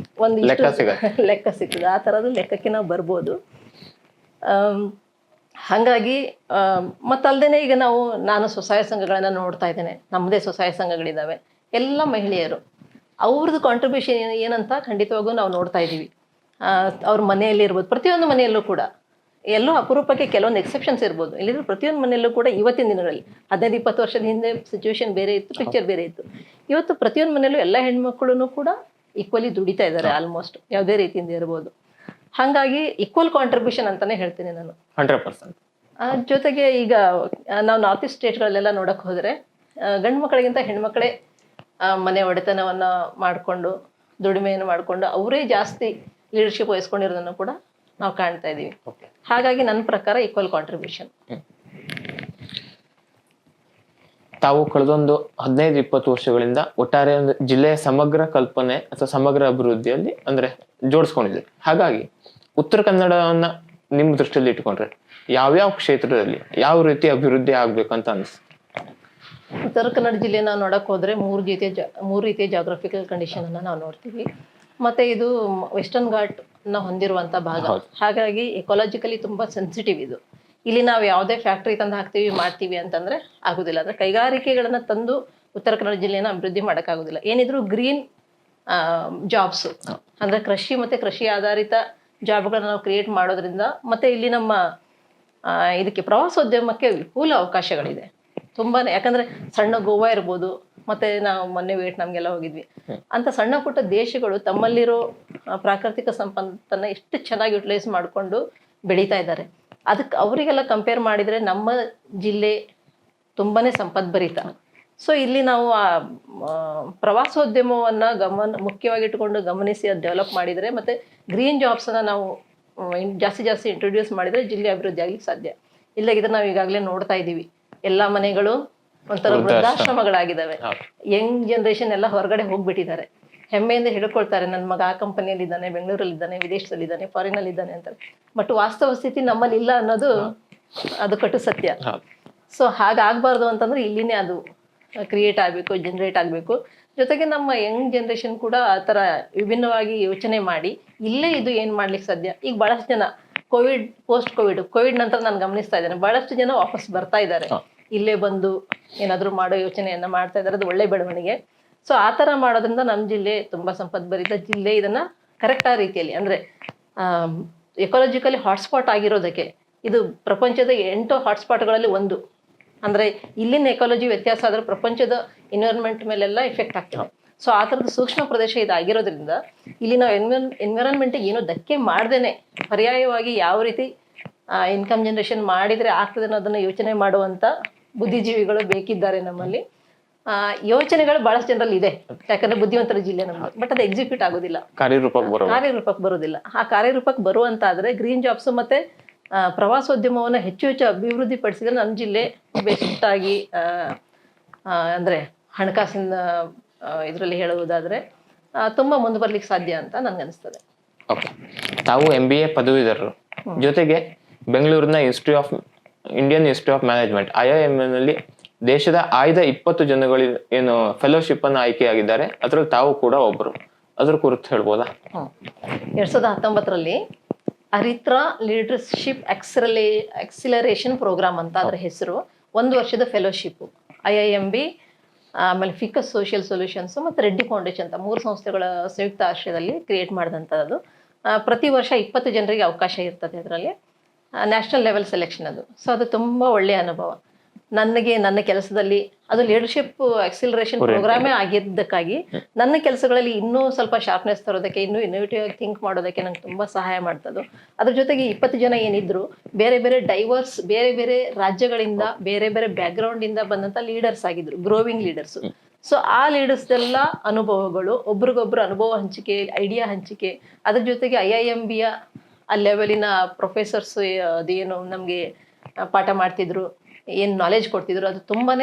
ಒಂದು ಲೆಕ್ಕ ಸಿಗ್ತದೆ. ಆ ತರದ್ದು ಲೆಕ್ಕಕ್ಕೆ ನಾವು ಬರ್ಬೋದು. ಹಾಗಾಗಿ ಮತ್ತಲ್ದೇನೆ ಈಗ ನಾನು ಸ್ವಸಹಾಯ ಸಂಘಗಳನ್ನ ನೋಡ್ತಾ ಇದ್ದೇನೆ. ನಮ್ಮದೇ ಸ್ವಸಹಾಯ ಸಂಘಗಳಿದ್ದಾವೆ, ಎಲ್ಲ ಮಹಿಳೆಯರು. ಅವ್ರದ್ದು ಕಾಂಟ್ರಿಬ್ಯೂಷನ್ ಏನಂತ ಖಂಡಿತವಾಗೂ ನಾವು ನೋಡ್ತಾ ಇದ್ದೀವಿ. ಅವ್ರ ಮನೆಯಲ್ಲಿ ಇರ್ಬೋದು, ಪ್ರತಿಯೊಂದು ಮನೆಯಲ್ಲೂ ಕೂಡ, ಎಲ್ಲೋ ಅಪರೂಪಕ್ಕೆ ಕೆಲವೊಂದು ಎಕ್ಸೆಪ್ಷನ್ಸ್ ಇರ್ಬೋದು, ಇಲ್ಲಿದ್ರೆ ಪ್ರತಿಯೊಂದು ಮನೆಯಲ್ಲೂ ಕೂಡ ಇವತ್ತಿನ ದಿನಗಳಲ್ಲಿ 15-20 ವರ್ಷದ ಹಿಂದೆ ಸಿಚುವೇಶನ್ ಬೇರೆ ಇತ್ತು, ಪಿಕ್ಚರ್ ಬೇರೆ ಇತ್ತು. ಇವತ್ತು ಪ್ರತಿಯೊಂದು ಮನೆಯಲ್ಲೂ ಎಲ್ಲ ಹೆಣ್ಮಕ್ಳು ಕೂಡ ಈಕ್ವಲಿ ದುಡಿತಾ ಇದ್ದಾರೆ, ಆಲ್ಮೋಸ್ಟ್ ಯಾವುದೇ ರೀತಿಯಿಂದ ಇರ್ಬೋದು. ಹಾಗಾಗಿ ಈಕ್ವಲ್ ಕಾಂಟ್ರಿಬ್ಯೂಷನ್ ಅಂತಾನೆ ಹೇಳ್ತೀನಿ ನಾನು, 100%. ಜೊತೆಗೆ ಈಗ ನಾವು ನಾರ್ತ್ ಈಸ್ಟ್ ಸ್ಟೇಟ್ಗಳಲ್ಲೆಲ್ಲ ನೋಡಕ್ ಹೋದ್ರೆ ಗಂಡು ಮಕ್ಕಳಿಗಿಂತ ಹೆಣ್ಮಕ್ಳೇ ಮನೆ ಒಡೆತನವನ್ನ ಮಾಡಿಕೊಂಡು ದುಡಿಮೆಯನ್ನು ಮಾಡಿಕೊಂಡು ಅವರೇ ಜಾಸ್ತಿ ಲೀಡರ್ಶಿಪ್ ವಹಿಸ್ಕೊಂಡಿರೋದನ್ನು ಕೂಡ ನಾವು ಕಾಣ್ತಾ ಇದೀವಿ. ಹಾಗಾಗಿ ನನ್ನ ಪ್ರಕಾರ ಈಕ್ವಲ್ ಕಾಂಟ್ರಿಬ್ಯೂಷನ್. ತಾವು ಕಳೆದೊಂದು 15-20 ವರ್ಷಗಳಿಂದ ಒಟ್ಟಾರೆ ಒಂದು ಜಿಲ್ಲೆಯ ಸಮಗ್ರ ಕಲ್ಪನೆ ಅಥವಾ ಸಮಗ್ರ ಅಭಿವೃದ್ಧಿಯಲ್ಲಿ ಅಂದ್ರೆ ಜೋಡಿಸ್ಕೊಂಡಿದೆ. ಹಾಗಾಗಿ ಉತ್ತರ ಕನ್ನಡವನ್ನ ನಿಮ್ಮ ದೃಷ್ಟಿಯಲ್ಲಿ ಇಟ್ಕೊಂಡ್ರೆ ಯಾವ್ಯಾವ ಕ್ಷೇತ್ರದಲ್ಲಿ ಯಾವ ರೀತಿ ಅಭಿವೃದ್ಧಿ ಆಗ್ಬೇಕಂತ ಅನಿಸ್ತು? ಉತ್ತರ ಕನ್ನಡ ಜಿಲ್ಲೆ ನಾವು ನೋಡಕ್ ಹೋದ್ರೆ ಮೂರು ರೀತಿಯ ಜಾಗ್ರಫಿಕಲ್ ಕಂಡೀಷನ್ ಅನ್ನ ನಾವು ನೋಡ್ತೀವಿ. ಮತ್ತೆ ಇದು ವೆಸ್ಟರ್ನ್ ಘಾಟ್ ನ ಹೊಂದಿರುವಂತ ಭಾಗ. ಹಾಗಾಗಿ ಎಕಾಲಜಿಕಲಿ ತುಂಬಾ ಸೆನ್ಸಿಟಿವ್ ಇದು. ಇಲ್ಲಿ ನಾವು ಯಾವುದೇ ಫ್ಯಾಕ್ಟ್ರಿ ತಂದು ಹಾಕ್ತೀವಿ ಮಾಡ್ತೀವಿ ಅಂತಂದ್ರೆ ಆಗುದಿಲ್ಲ. ಅಂದ್ರೆ ಕೈಗಾರಿಕೆಗಳನ್ನ ತಂದು ಉತ್ತರ ಕನ್ನಡ ಜಿಲ್ಲೆನ ಅಭಿವೃದ್ಧಿ ಮಾಡೋಕ್ಕಾಗೋದಿಲ್ಲ. ಏನಿದ್ರು ಗ್ರೀನ್ ಜಾಬ್ಸ್ ಅಂದ್ರೆ ಕೃಷಿ ಮತ್ತೆ ಕೃಷಿ ಆಧಾರಿತ ಜಾಬ್ಗಳನ್ನ ನಾವು ಕ್ರಿಯೇಟ್ ಮಾಡೋದ್ರಿಂದ, ಮತ್ತೆ ಇಲ್ಲಿ ನಮ್ಮ ಇದಕ್ಕೆ ಪ್ರವಾಸೋದ್ಯಮಕ್ಕೆ ವಿಪುಲ ಅವಕಾಶಗಳಿದೆ ತುಂಬಾನೇ. ಯಾಕಂದ್ರೆ ಸಣ್ಣ ಗೋವಾ ಇರ್ಬೋದು, ಮತ್ತೆ ನಾವು ಮೊನ್ನೆ ವಿಯೆಟ್ನಾಂಗೆಲ್ಲ ಹೋಗಿದ್ವಿ. ಅಂತ ಸಣ್ಣ ಪುಟ್ಟ ದೇಶಗಳು ತಮ್ಮಲ್ಲಿರೋ ಪ್ರಾಕೃತಿಕ ಸಂಪತ್ತನ್ನ ಎಷ್ಟು ಚೆನ್ನಾಗಿ ಯುಟಿಲೈಸ್ ಮಾಡಿಕೊಂಡು ಬೆಳೀತಾ ಇದ್ದಾರೆ. ಅದಕ್ಕೆ ಅವರಿಗೆಲ್ಲ ಕಂಪೇರ್ ಮಾಡಿದ್ರೆ ನಮ್ಮ ಜಿಲ್ಲೆ ತುಂಬಾನೇ ಸಂಪದ್ಭರಿತ. ಸೊ ಇಲ್ಲಿ ನಾವು ಆ ಪ್ರವಾಸೋದ್ಯಮವನ್ನ ಮುಖ್ಯವಾಗಿ ಇಟ್ಟುಕೊಂಡು ಗಮನಿಸಿ ಅದು ಡೆವಲಪ್ ಮಾಡಿದರೆ, ಮತ್ತೆ ಗ್ರೀನ್ ಜಾಬ್ಸ್ ಅನ್ನ ನಾವು ಜಾಸ್ತಿ ಇಂಟ್ರೊಡ್ಯೂಸ್ ಮಾಡಿದ್ರೆ ಜಿಲ್ಲೆ ಅಭಿವೃದ್ಧಿ ಆಗ್ಲಿಕ್ಕೆ ಸಾಧ್ಯ. ಇಲ್ಲಾಗಿದ್ರೆ ನಾವು ಈಗಾಗಲೇ ನೋಡ್ತಾ ಇದ್ದೀವಿ, ಎಲ್ಲಾ ಮನೆಗಳು ಒಂಥರ ವೃದ್ಧಾಶ್ರಮಗಳಾಗಿದ್ದಾವೆ. ಯಂಗ್ ಜನರೇಷನ್ ಎಲ್ಲ ಹೊರಗಡೆ ಹೋಗ್ಬಿಟ್ಟಿದ್ದಾರೆ. ಹೆಮ್ಮೆಯಿಂದ ಹಿಡ್ಕೊಳ್ತಾರೆ, ನನ್ನ ಮಗ ಆ ಕಂಪನಿಯಲ್ಲಿ ಇದ್ದಾನೆ, ಬೆಂಗಳೂರಲ್ಲಿ ಇದ್ದಾನೆ, ವಿದೇಶದಲ್ಲಿ ಇದ್ದಾನೆ, ಫಾರಿನ್ ಅಲ್ಲಿ ಇದ್ದಾನೆ ಅಂತ. ಬಟ್ ವಾಸ್ತವ ಸ್ಥಿತಿ ನಮ್ಮಲ್ಲಿ ಇಲ್ಲ ಅನ್ನೋದು ಅದು ಕಟು ಸತ್ಯ. ಸೊ ಹಾಗಾಗಬಾರ್ದು ಅಂತಂದ್ರೆ ಇಲ್ಲಿನೇ ಅದು ಕ್ರಿಯೇಟ್ ಆಗಬೇಕು, ಜನರೇಟ್ ಆಗಬೇಕು. ಜೊತೆಗೆ ನಮ್ಮ ಯಂಗ್ ಜನರೇಷನ್ ಕೂಡ ಆ ಥರ ವಿಭಿನ್ನವಾಗಿ ಯೋಚನೆ ಮಾಡಿ ಇಲ್ಲೇ ಇದು ಏನು ಮಾಡ್ಲಿಕ್ಕೆ ಸಾಧ್ಯ. ಈಗ ಬಹಳಷ್ಟು ಜನ ಕೋವಿಡ್ ನಂತರ ನಾನು ಗಮನಿಸ್ತಾ ಇದ್ದೇನೆ, ಬಹಳಷ್ಟು ಜನ ವಾಪಸ್ ಬರ್ತಾ ಇದ್ದಾರೆ, ಇಲ್ಲೇ ಬಂದು ಏನಾದರೂ ಮಾಡೋ ಯೋಚನೆಯನ್ನ ಮಾಡ್ತಾ ಇದ್ದಾರೆ. ಅದು ಒಳ್ಳೆ ಬೆಳವಣಿಗೆ. ಸೊ ಆ ಥರ ಮಾಡೋದ್ರಿಂದ ನಮ್ಮ ಜಿಲ್ಲೆ ತುಂಬಾ ಸಂಪದ್ಭರಿತ ಜಿಲ್ಲೆ. ಇದನ್ನ ಕರೆಕ್ಟ್ ಆ ರೀತಿಯಲ್ಲಿ ಅಂದ್ರೆ ಎಕಾಲಜಿಕಲಿ ಹಾಟ್ಸ್ಪಾಟ್ ಆಗಿರೋದಕ್ಕೆ, ಇದು ಪ್ರಪಂಚದ 8 ಹಾಟ್ಸ್ಪಾಟ್ಗಳಲ್ಲಿ ಒಂದು. ಅಂದ್ರೆ ಇಲ್ಲಿನ ಎಕಾಲಜಿ ವ್ಯತ್ಯಾಸ ಆದ್ರೆ ಪ್ರಪಂಚದ ಎನ್ವಿರಾನ್ಮೆಂಟ್ ಮೇಲೆಲ್ಲ ಎಫೆಕ್ಟ್ ಆಗ್ತದೆ. ಸೊ ಆ ಥರದ ಸೂಕ್ಷ್ಮ ಪ್ರದೇಶ ಇದಾಗಿರೋದ್ರಿಂದ ಇಲ್ಲಿ ನಾವು ಎನ್ವಿರಾನ್ಮೆಂಟ್ಗೆ ಏನೋ ಧಕ್ಕೆ ಮಾಡ್ದೇನೆ ಪರ್ಯಾಯವಾಗಿ ಯಾವ ರೀತಿ ಇನ್ಕಮ್ ಜನರೇಷನ್ ಮಾಡಿದರೆ ಆಗ್ತದೆ ಅನ್ನೋದನ್ನು ಯೋಚನೆ ಮಾಡುವಂಥ ಬುದ್ಧಿಜೀವಿಗಳು ಬೇಕಿದ್ದಾರೆ ನಮ್ಮಲ್ಲಿ. ಯೋಚನೆಗಳು ಬಹಳಷ್ಟು ಜನರಲ್ಲಿ ಇದೆ, ಯಾಕಂದ್ರೆ ಬುದ್ಧಿವಂತರ ಜಿಲ್ಲೆ ನಮ್ಮದು. ಬಟ್ ಅದು ಎಕ್ಸಿಕ್ಯೂಟ್ ಆಗೋದಿಲ್ಲ, ಕಾರ್ಯರೂಪಕ್ಕೆ ಬರೋದಿಲ್ಲ. ಆ ಕಾರ್ಯರೂಪಕ್ಕೆ ಬರುವಂತಾದ್ರೆ ಗ್ರೀನ್ ಜಾಬ್ಸ್ ಮತ್ತೆ ಪ್ರವಾಸೋದ್ಯಮವನ್ನು ಹೆಚ್ಚು ಹೆಚ್ಚು ಅಭಿವೃದ್ಧಿ ಪಡಿಸಿದ್ರೆ ನಮ್ಮ ಜಿಲ್ಲೆ ಬೆಸ್ಟ್ ಆಗಿ ಅಂದ್ರೆ ಹಣಕಾಸಿನ ಇದರಲ್ಲಿ ಹೇಳುವುದಾದ್ರೆ ತುಂಬಾ ಮುಂದೆ ಬರ್ಲಿಕ್ಕೆ ಸಾಧ್ಯ ಅಂತ ನನ್ಗನ್ಸ್ತದೆ. ಓಕೆ, ತಾವು MBA ಪದವೀಧರರು, ಜೊತೆಗೆ ಬೆಂಗಳೂರಿನ Indian institute of management IIM ನಲ್ಲಿ ದೇಶದ ಆಯ್ದ 20 ಜನಗಳು ಏನು ಫೆಲೋಶಿಪ್ ಅನ್ನು ಆಯ್ಕೆಯಾಗಿದ್ದಾರೆ, ಅದ್ರಲ್ಲಿ ತಾವು ಕೂಡ ಒಬ್ರು. ಅದ್ರ ಕುರಿತು ಹೇಳ್ಬೋದಾ? 2019ರಲ್ಲಿ ಅರಿತ್ರಾ ಲೀಡರ್ಶಿಪ್ ಎಕ್ಸಿಲರೇಷನ್ ಪ್ರೋಗ್ರಾಮ್ ಅಂತ ಅದ್ರ ಹೆಸರು. 1 ವರ್ಷದ ಫೆಲೋಶಿಪ್ IIMB, ಆಮೇಲೆ ಫಿಕಸ್ ಸೋಷಿಯಲ್ ಸೊಲ್ಯೂಷನ್ಸ್ ಮತ್ತು ರೆಡ್ಡಿ ಫೌಂಡೇಶನ್ ಅಂತ 3 ಸಂಸ್ಥೆಗಳ ಸಂಯುಕ್ತ ಆಶ್ರಯದಲ್ಲಿ ಕ್ರಿಯೇಟ್ ಮಾಡಿದಂಥದ್ದು. ಪ್ರತಿ ವರ್ಷ 20 ಜನರಿಗೆ ಅವಕಾಶ ಇರ್ತದೆ. ಅದರಲ್ಲಿ ನ್ಯಾಷನಲ್ ಲೆವೆಲ್ ಸೆಲೆಕ್ಷನ್ ಅದು. ಸೊ ಅದು ತುಂಬ ಒಳ್ಳೆಯ ಅನುಭವ ನನಗೆ. ನನ್ನ ಕೆಲಸದಲ್ಲಿ ಅದು ಲೀಡರ್ಶಿಪ್ ಎಕ್ಸಿಲರೇಷನ್ ಪ್ರೋಗ್ರಾಮೇ ಆಗಿದ್ದಕ್ಕಾಗಿ ನನ್ನ ಕೆಲಸಗಳಲ್ಲಿ ಇನ್ನೂ ಸ್ವಲ್ಪ ಶಾರ್ಪ್ನೆಸ್ ತರೋದಕ್ಕೆ, ಇನ್ನೂ ಇನ್ನೋವೇಟಿವ್ ಆಗಿ ಥಿಂಕ್ ಮಾಡೋದಕ್ಕೆ ನಂಗೆ ತುಂಬ ಸಹಾಯ ಮಾಡ್ತದ್ದು. ಅದ್ರ ಜೊತೆಗೆ 20 ಜನ ಏನಿದ್ರು ಬೇರೆ ಬೇರೆ ಡೈವರ್ಸ್, ಬೇರೆ ಬೇರೆ ರಾಜ್ಯಗಳಿಂದ, ಬೇರೆ ಬೇರೆ ಬ್ಯಾಕ್ಗ್ರೌಂಡಿಂದ ಬಂದಂಥ ಲೀಡರ್ಸ್ ಆಗಿದ್ರು, ಗ್ರೋವಿಂಗ್ ಲೀಡರ್ಸು. ಸೊ ಆ ಲೀಡರ್ಸ್ದೆಲ್ಲ ಅನುಭವಗಳು, ಒಬ್ರಿಗೊಬ್ರು ಅನುಭವ ಹಂಚಿಕೆ, ಐಡಿಯಾ ಹಂಚಿಕೆ, ಅದ್ರ ಜೊತೆಗೆ IIMBಯ ಆ ಲೆವೆಲಿನ ಪ್ರೊಫೆಸರ್ಸ್ ಅದೇನು ನಮಗೆ ಪಾಠ ಮಾಡ್ತಿದ್ರು, ಏನು ನಾಲೆಜ್ ಕೊಡ್ತಿದ್ರು, ಅದು ತುಂಬಾ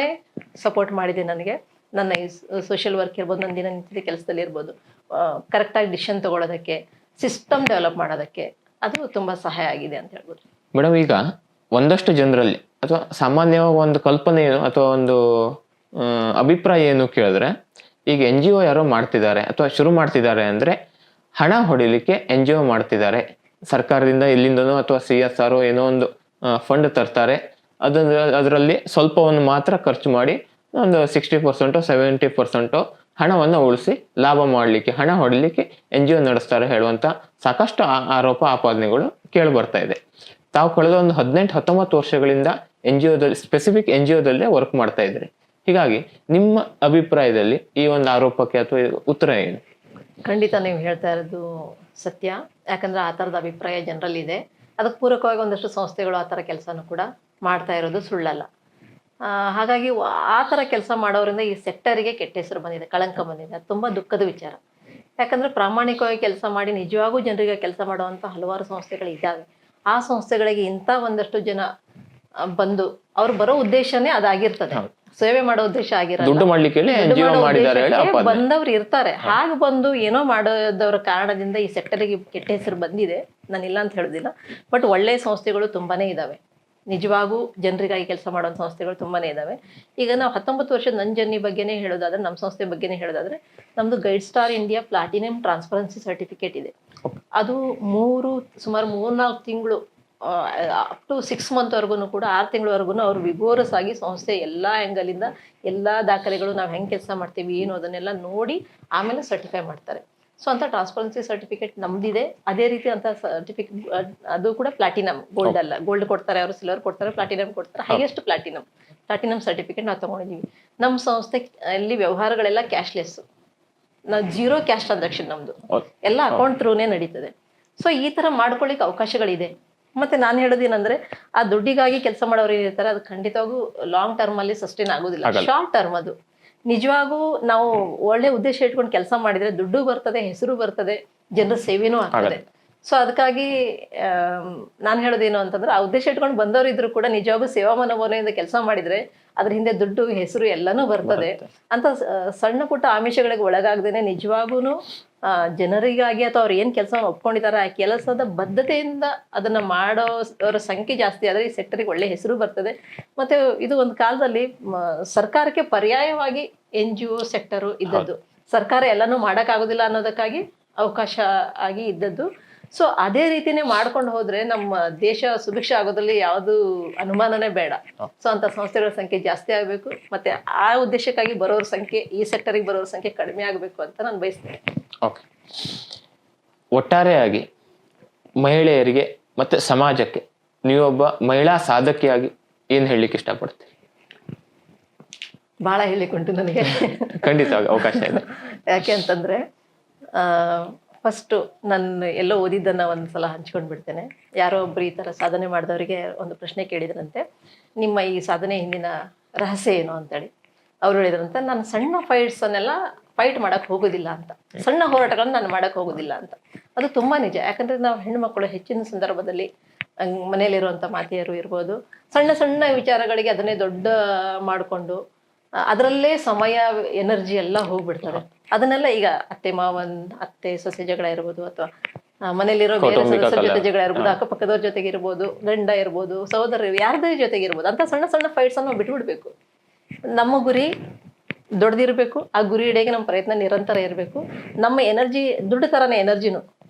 ಸಪೋರ್ಟ್ ಮಾಡಿದೆ ನನಗೆ. ನನ್ನ ಈ ಸೋಷಿಯಲ್ ವರ್ಕ್ ಇರ್ಬೋದು, ನನ್ನ ದಿನನಿತ್ಯದ ಕೆಲಸದಲ್ಲಿ ಇರ್ಬೋದು, ಕರೆಕ್ಟಾಗಿ ಡಿಸಿಷನ್ ತಗೊಳ್ಳೋದಕ್ಕೆ, ಸಿಸ್ಟಮ್ ಡೆವಲಪ್ ಮಾಡೋದಕ್ಕೆ ಅದು ತುಂಬ ಸಹಾಯ ಆಗಿದೆ ಅಂತ ಹೇಳ್ಬೋದು. ಮೇಡಮ್, ಈಗ ಒಂದಷ್ಟು ಜನರಲ್ಲಿ ಅಥವಾ ಸಾಮಾನ್ಯವಾಗಿ ಒಂದು ಕಲ್ಪನೆ ಏನು ಅಥವಾ ಒಂದು ಅಭಿಪ್ರಾಯ ಏನು ಕೇಳಿದ್ರೆ, ಈಗ NGO ಯಾರೋ ಮಾಡ್ತಿದ್ದಾರೆ ಅಥವಾ ಶುರು ಮಾಡ್ತಿದ್ದಾರೆ ಅಂದ್ರೆ ಹಣ ಹೊಡಿಲಿಕ್ಕೆ NGO ಮಾಡ್ತಿದ್ದಾರೆ, ಸರ್ಕಾರದಿಂದ ಎಲ್ಲಿಂದನೋ ಅಥವಾ CSR ಏನೋ ಒಂದು ಫಂಡ್ ತರ್ತಾರೆ, ಅದರಲ್ಲಿ ಸ್ವಲ್ಪವನ್ನು ಮಾತ್ರ ಖರ್ಚು ಮಾಡಿ ಒಂದು 60% 70% ಹಣವನ್ನು ಉಳಿಸಿ ಲಾಭ ಮಾಡಲಿಕ್ಕೆ, ಹಣ ಹೊಡಿಲಿಕ್ಕೆ NGO ನಡೆಸ್ತಾರೆ ಹೇಳುವಂತ ಸಾಕಷ್ಟು ಆರೋಪ ಆಪಾದನೆಗಳು ಕೇಳಿ ಬರ್ತಾ ಇದೆ. ತಾವು ಕಳೆದ ಒಂದು 18-19 ವರ್ಷಗಳಿಂದ ಸ್ಪೆಸಿಫಿಕ್ NGOದಲ್ಲೇ ವರ್ಕ್ ಮಾಡ್ತಾ ಇದ್ರಿ. ಹೀಗಾಗಿ ನಿಮ್ಮ ಅಭಿಪ್ರಾಯದಲ್ಲಿ ಈ ಒಂದು ಆರೋಪಕ್ಕೆ ಅಥವಾ ಉತ್ತರ ಏನು? ಖಂಡಿತ ನೀವು ಹೇಳ್ತಾ ಇರೋದು ಸತ್ಯ. ಯಾಕಂದ್ರೆ ಆ ಥರದ ಅಭಿಪ್ರಾಯ ಜನರಲ್ಲಿದೆ. ಅದಕ್ಕೆ ಪೂರಕವಾಗಿ ಒಂದಷ್ಟು ಸಂಸ್ಥೆಗಳು ಆ ಥರ ಕೆಲಸನೂ ಕೂಡ ಮಾಡ್ತಾ ಇರೋದು ಸುಳ್ಳಲ್ಲ. ಹಾಗಾಗಿ ಆ ಥರ ಕೆಲಸ ಮಾಡೋರಿಂದ ಈ ಸೆಕ್ಟರಿಗೆ ಕೆಟ್ಟ ಹೆಸರು ಬಂದಿದೆ, ಕಳಂಕ ಬಂದಿದೆ. ಅದು ತುಂಬ ದುಃಖದ ವಿಚಾರ. ಯಾಕಂದರೆ ಪ್ರಾಮಾಣಿಕವಾಗಿ ಕೆಲಸ ಮಾಡಿ ನಿಜವಾಗೂ ಜನರಿಗೆ ಕೆಲಸ ಮಾಡುವಂಥ ಹಲವಾರು ಸಂಸ್ಥೆಗಳಿದ್ದಾವೆ. ಆ ಸಂಸ್ಥೆಗಳಿಗೆ ಇಂಥ ಒಂದಷ್ಟು ಜನ ಬಂದು ಅವ್ರು ಬರೋ ಉದ್ದೇಶನೇ ಅದಾಗಿರ್ತದೆ, ಸೇವೆ ಮಾಡೋ ಉದ್ದೇಶ ಆಗಿರಲ್ಲ, ಬಂದವ್ರು ಇರ್ತಾರೆ. ಹಾಗೆ ಬಂದು ಏನೋ ಮಾಡೋದವ್ರ ಕಾರಣದಿಂದ ಈ ಸೆಕ್ಟರಿಗೆ ಕೆಟ್ಟ ಹೆಸರು ಬಂದಿದೆ, ನಾನು ಇಲ್ಲ ಅಂತ ಹೇಳೋದಿಲ್ಲ. ಬಟ್ ಒಳ್ಳೆಯ ಸಂಸ್ಥೆಗಳು ತುಂಬಾನೇ ಇದಾವೆ, ನಿಜವಾಗೂ ಜನರಿಗಾಗಿ ಕೆಲಸ ಮಾಡೋ ಸಂಸ್ಥೆಗಳು ತುಂಬಾನೇ ಇದಾವೆ. ಈಗ ನಾವು 19 ವರ್ಷದ ನನ್ನ ಜರ್ನಿ ಬಗ್ಗೆನೇ ಹೇಳೋದಾದ್ರೆ, ನಮ್ಮ ಸಂಸ್ಥೆ ಬಗ್ಗೆನೇ ಹೇಳೋದಾದ್ರೆ, ನಮ್ದು guide star India platinum transparency certificate ಇದೆ. ಅದು ಸುಮಾರು 3-4 ತಿಂಗಳು ಅಪ್ ಟು 6 ಮಂತ್ವರೆಗೂ ಕೂಡ 6 ತಿಂಗಳವರೆಗೂ ಅವರು ವಿಗೋರಸ್ ಆಗಿ ಸಂಸ್ಥೆ ಎಲ್ಲ ಆ್ಯಂಗಲಿಂದ ಎಲ್ಲ ದಾಖಲೆಗಳು, ನಾವು ಹೆಂಗೆ ಕೆಲಸ ಮಾಡ್ತೀವಿ ಏನು ಅದನ್ನೆಲ್ಲ ನೋಡಿ ಆಮೇಲೆ ಸರ್ಟಿಫೈ ಮಾಡ್ತಾರೆ. ಸೊ ಅಂತ ಟ್ರಾನ್ಸ್ಪರೆನ್ಸಿ ಸರ್ಟಿಫಿಕೇಟ್ ನಮ್ದಿದೆ. ಅದೇ ರೀತಿ ಅಂತ ಸರ್ಟಿಫಿಕೇಟ್ ಅದು ಕೂಡ ಪ್ಲಾಟಿನಮ್, ಗೋಲ್ಡ್ ಅಲ್ಲ. ಗೋಲ್ಡ್ ಕೊಡ್ತಾರೆ ಅವರು, ಸಿಲ್ವರ್ ಕೊಡ್ತಾರೆ, ಪ್ಲಾಟಿನಮ್ ಕೊಡ್ತಾರೆ. ಹೈಯೆಸ್ಟ್ ಪ್ಲಾಟಿನಮ್ ಸರ್ಟಿಫಿಕೇಟ್ ನಾವು ತಗೊಂಡಿದ್ದೀವಿ. ನಮ್ಮ ಸಂಸ್ಥೆಯಲ್ಲಿ ವ್ಯವಹಾರಗಳೆಲ್ಲ ಕ್ಯಾಶ್ಲೆಸ್, ನಾವು 0 ಕ್ಯಾಶ್ ಟ್ರಾನ್ಸಾಕ್ಷನ್ ನಮ್ದು, ಎಲ್ಲ ಅಕೌಂಟ್ ಥ್ರೂನೇ ನಡೀತದೆ. ಸೊ ಈ ಥರ ಮಾಡ್ಕೊಳ್ಳಿಕ್ಕೆ ಅವಕಾಶಗಳಿದೆ. ಮತ್ತೆ ನಾನು ಹೇಳೋದೇನಂದ್ರೆ, ಆ ದುಡ್ಡಿಗಾಗಿ ಕೆಲಸ ಮಾಡೋರು ಏನಿರ್ತಾರೆ ಅದು ಖಂಡಿತವಾಗೂ ಲಾಂಗ್ ಟರ್ಮ್ ಅಲ್ಲಿ ಸಸ್ಟೈನ್ ಆಗೋದಿಲ್ಲ, ಶಾರ್ಟ್ ಟರ್ಮ್ ಅದು. ನಿಜವಾಗೂ ನಾವು ಒಳ್ಳೆ ಉದ್ದೇಶ ಇಟ್ಕೊಂಡು ಕೆಲಸ ಮಾಡಿದ್ರೆ ದುಡ್ಡು ಬರ್ತದೆ, ಹೆಸರು ಬರ್ತದೆ, ಜನರ ಸೇವೆನೂ ಆಗ್ತದೆ. ಸೊ ಅದಕ್ಕಾಗಿ ನಾನು ಹೇಳೋದೇನು ಅಂತಂದ್ರೆ, ಆ ಉದ್ದೇಶ ಇಟ್ಕೊಂಡು ಬಂದವರು ಇದ್ರು ಕೂಡ ನಿಜವಾಗೂ ಸೇವಾ ಮನೋಭಾವನೆಯಿಂದ ಕೆಲಸ ಮಾಡಿದ್ರೆ ಅದ್ರ ಹಿಂದೆ ದುಡ್ಡು, ಹೆಸರು ಎಲ್ಲನೂ ಬರ್ತದೆ ಅಂತ ಸಣ್ಣ ಪುಟ್ಟ ಆಮಿಷಗಳಿಗೆ ಒಳಗಾಗದೇನೆ ನಿಜವಾಗೂ ಜನರಿಗಾಗಿ ಅಥವಾ ಅವ್ರು ಏನು ಕೆಲಸ ಒಪ್ಕೊಂಡಿದ್ದಾರೆ ಆ ಕೆಲಸದ ಬದ್ಧತೆಯಿಂದ ಅದನ್ನ ಮಾಡೋರ ಸಂಖ್ಯೆ ಜಾಸ್ತಿ ಆದರೆ ಈ ಸೆಕ್ಟರಿಗೆ ಒಳ್ಳೆ ಹೆಸರು ಬರ್ತದೆ. ಮತ್ತೆ ಇದು ಒಂದು ಕಾಲದಲ್ಲಿ ಸರ್ಕಾರಕ್ಕೆ ಪರ್ಯಾಯವಾಗಿ NGO ಸೆಕ್ಟರು ಇದ್ದದ್ದು, ಸರ್ಕಾರ ಎಲ್ಲನೂ ಮಾಡೋಕ್ಕಾಗೋದಿಲ್ಲ ಅನ್ನೋದಕ್ಕಾಗಿ ಅವಕಾಶ ಆಗಿ ಇದ್ದದ್ದು. ಸೊ ಅದೇ ರೀತಿನೇ ಮಾಡ್ಕೊಂಡು ಹೋದ್ರೆ ನಮ್ಮ ದೇಶ ಸುಭಿಕ್ಷ ಆಗೋದ್ರಲ್ಲಿ ಯಾವುದು ಅನುಮಾನನೇ ಬೇಡ. ಸೊ ಅಂತ ಸಂಸ್ಥೆಗಳ ಸಂಖ್ಯೆ ಜಾಸ್ತಿ ಆಗಬೇಕು, ಮತ್ತೆ ಆ ಉದ್ದೇಶಕ್ಕಾಗಿ ಬರೋರ ಸಂಖ್ಯೆ, ಈ ಸೆಕ್ಟರಿಗೆ ಬರೋರ ಸಂಖ್ಯೆ ಕಡಿಮೆ ಆಗಬೇಕು ಅಂತ ನಾನು ಬಯಸ್ತೇನೆ. ಓಕೆ, ಒಟ್ಟಾರೆಯಾಗಿ ಮಹಿಳೆಯರಿಗೆ ಮತ್ತೆ ಸಮಾಜಕ್ಕೆ ನೀವೊಬ್ಬ ಮಹಿಳಾ ಸಾಧಕಿಯಾಗಿ ಏನ್ ಹೇಳಲಿಕ್ಕೆ ಇಷ್ಟಪಡ್ತೀರಿ? ಬಹಳ ಹೇಳಿಕೊಂಡು ನನಗೆ ಖಂಡಿತವಾಗಿ ಅವಕಾಶ ಇದೆ. ಯಾಕೆ ಅಂತಂದ್ರೆ ಫಸ್ಟು ನಾನು ಎಲ್ಲೋ ಓದಿದ್ದನ್ನು ಒಂದು ಸಲ ಹಂಚ್ಕೊಂಡು ಬಿಡ್ತೇನೆ. ಯಾರೋ ಒಬ್ರು ಈ ಥರ ಸಾಧನೆ ಮಾಡಿದವರಿಗೆ ಒಂದು ಪ್ರಶ್ನೆ ಕೇಳಿದ್ರಂತೆ, ನಿಮ್ಮ ಈ ಸಾಧನೆ ಹಿಂದಿನ ರಹಸ್ಯ ಏನು ಅಂತೇಳಿ. ಅವ್ರು ಹೇಳಿದ್ರಂತೆ, ನಾನು ಸಣ್ಣ ಫೈಟ್ಸನ್ನೆಲ್ಲ ಫೈಟ್ ಮಾಡೋಕ್ಕೆ ಹೋಗೋದಿಲ್ಲ ಅಂತ, ಸಣ್ಣ ಹೋರಾಟಗಳನ್ನ ನಾನು ಮಾಡೋಕ್ಕೆ ಹೋಗೋದಿಲ್ಲ ಅಂತ. ಅದು ತುಂಬ ನಿಜ. ಯಾಕಂದರೆ ನಾವು ಹೆಣ್ಣುಮಕ್ಕಳು ಹೆಚ್ಚಿನ ಸಂದರ್ಭದಲ್ಲಿ ಮನೆಯಲ್ಲಿರುವಂಥ ಮಾತೆಯರು ಇರ್ಬೋದು, ಸಣ್ಣ ಸಣ್ಣ ವಿಚಾರಗಳಿಗೆ ಅದನ್ನೇ ದೊಡ್ಡ ಮಾಡಿಕೊಂಡು ಅದರಲ್ಲೇ ಸಮಯ ಎನರ್ಜಿ ಎಲ್ಲ ಹೋಗ್ಬಿಡ್ತಾರೆ. ಅದನ್ನೆಲ್ಲ ಈಗ ಅತ್ತೆ ಸೊಸೆ ಜಗಳ ಇರ್ಬೋದು, ಅಥವಾ ಮನೇಲಿರೋ ಬೇರೆ ಸದಸ್ಯರ ಜೊತೆ ಜಗಳ ಇರ್ಬೋದು, ಅಕ್ಕಪಕ್ಕದವ್ರ ಜೊತೆಗೆ ಇರ್ಬೋದು, ಗಂಡ ಇರ್ಬೋದು, ಸಹೋದರರು ಯಾರ್ದೇ ಜೊತೆಗೆ ಇರ್ಬೋದು, ಅಂತ ಸಣ್ಣ ಸಣ್ಣ ಫೈಟ್ಸ್ ಅನ್ನು ಬಿಟ್ಬಿಡ್ಬೇಕು. ನಮ್ಮ ಗುರಿ ದೊಡ್ಡದಿರಬೇಕು. ಆ ಗುರಿ ಹಿಡಿಯೋಕೆ ನಮ್ಮ ಪ್ರಯತ್ನ ನಿರಂತರ ಇರಬೇಕು. ನಮ್ಮ ಎನರ್ಜಿ ದುಡ್ಡು ಥರನೇ ಎನರ್ಜಿನು.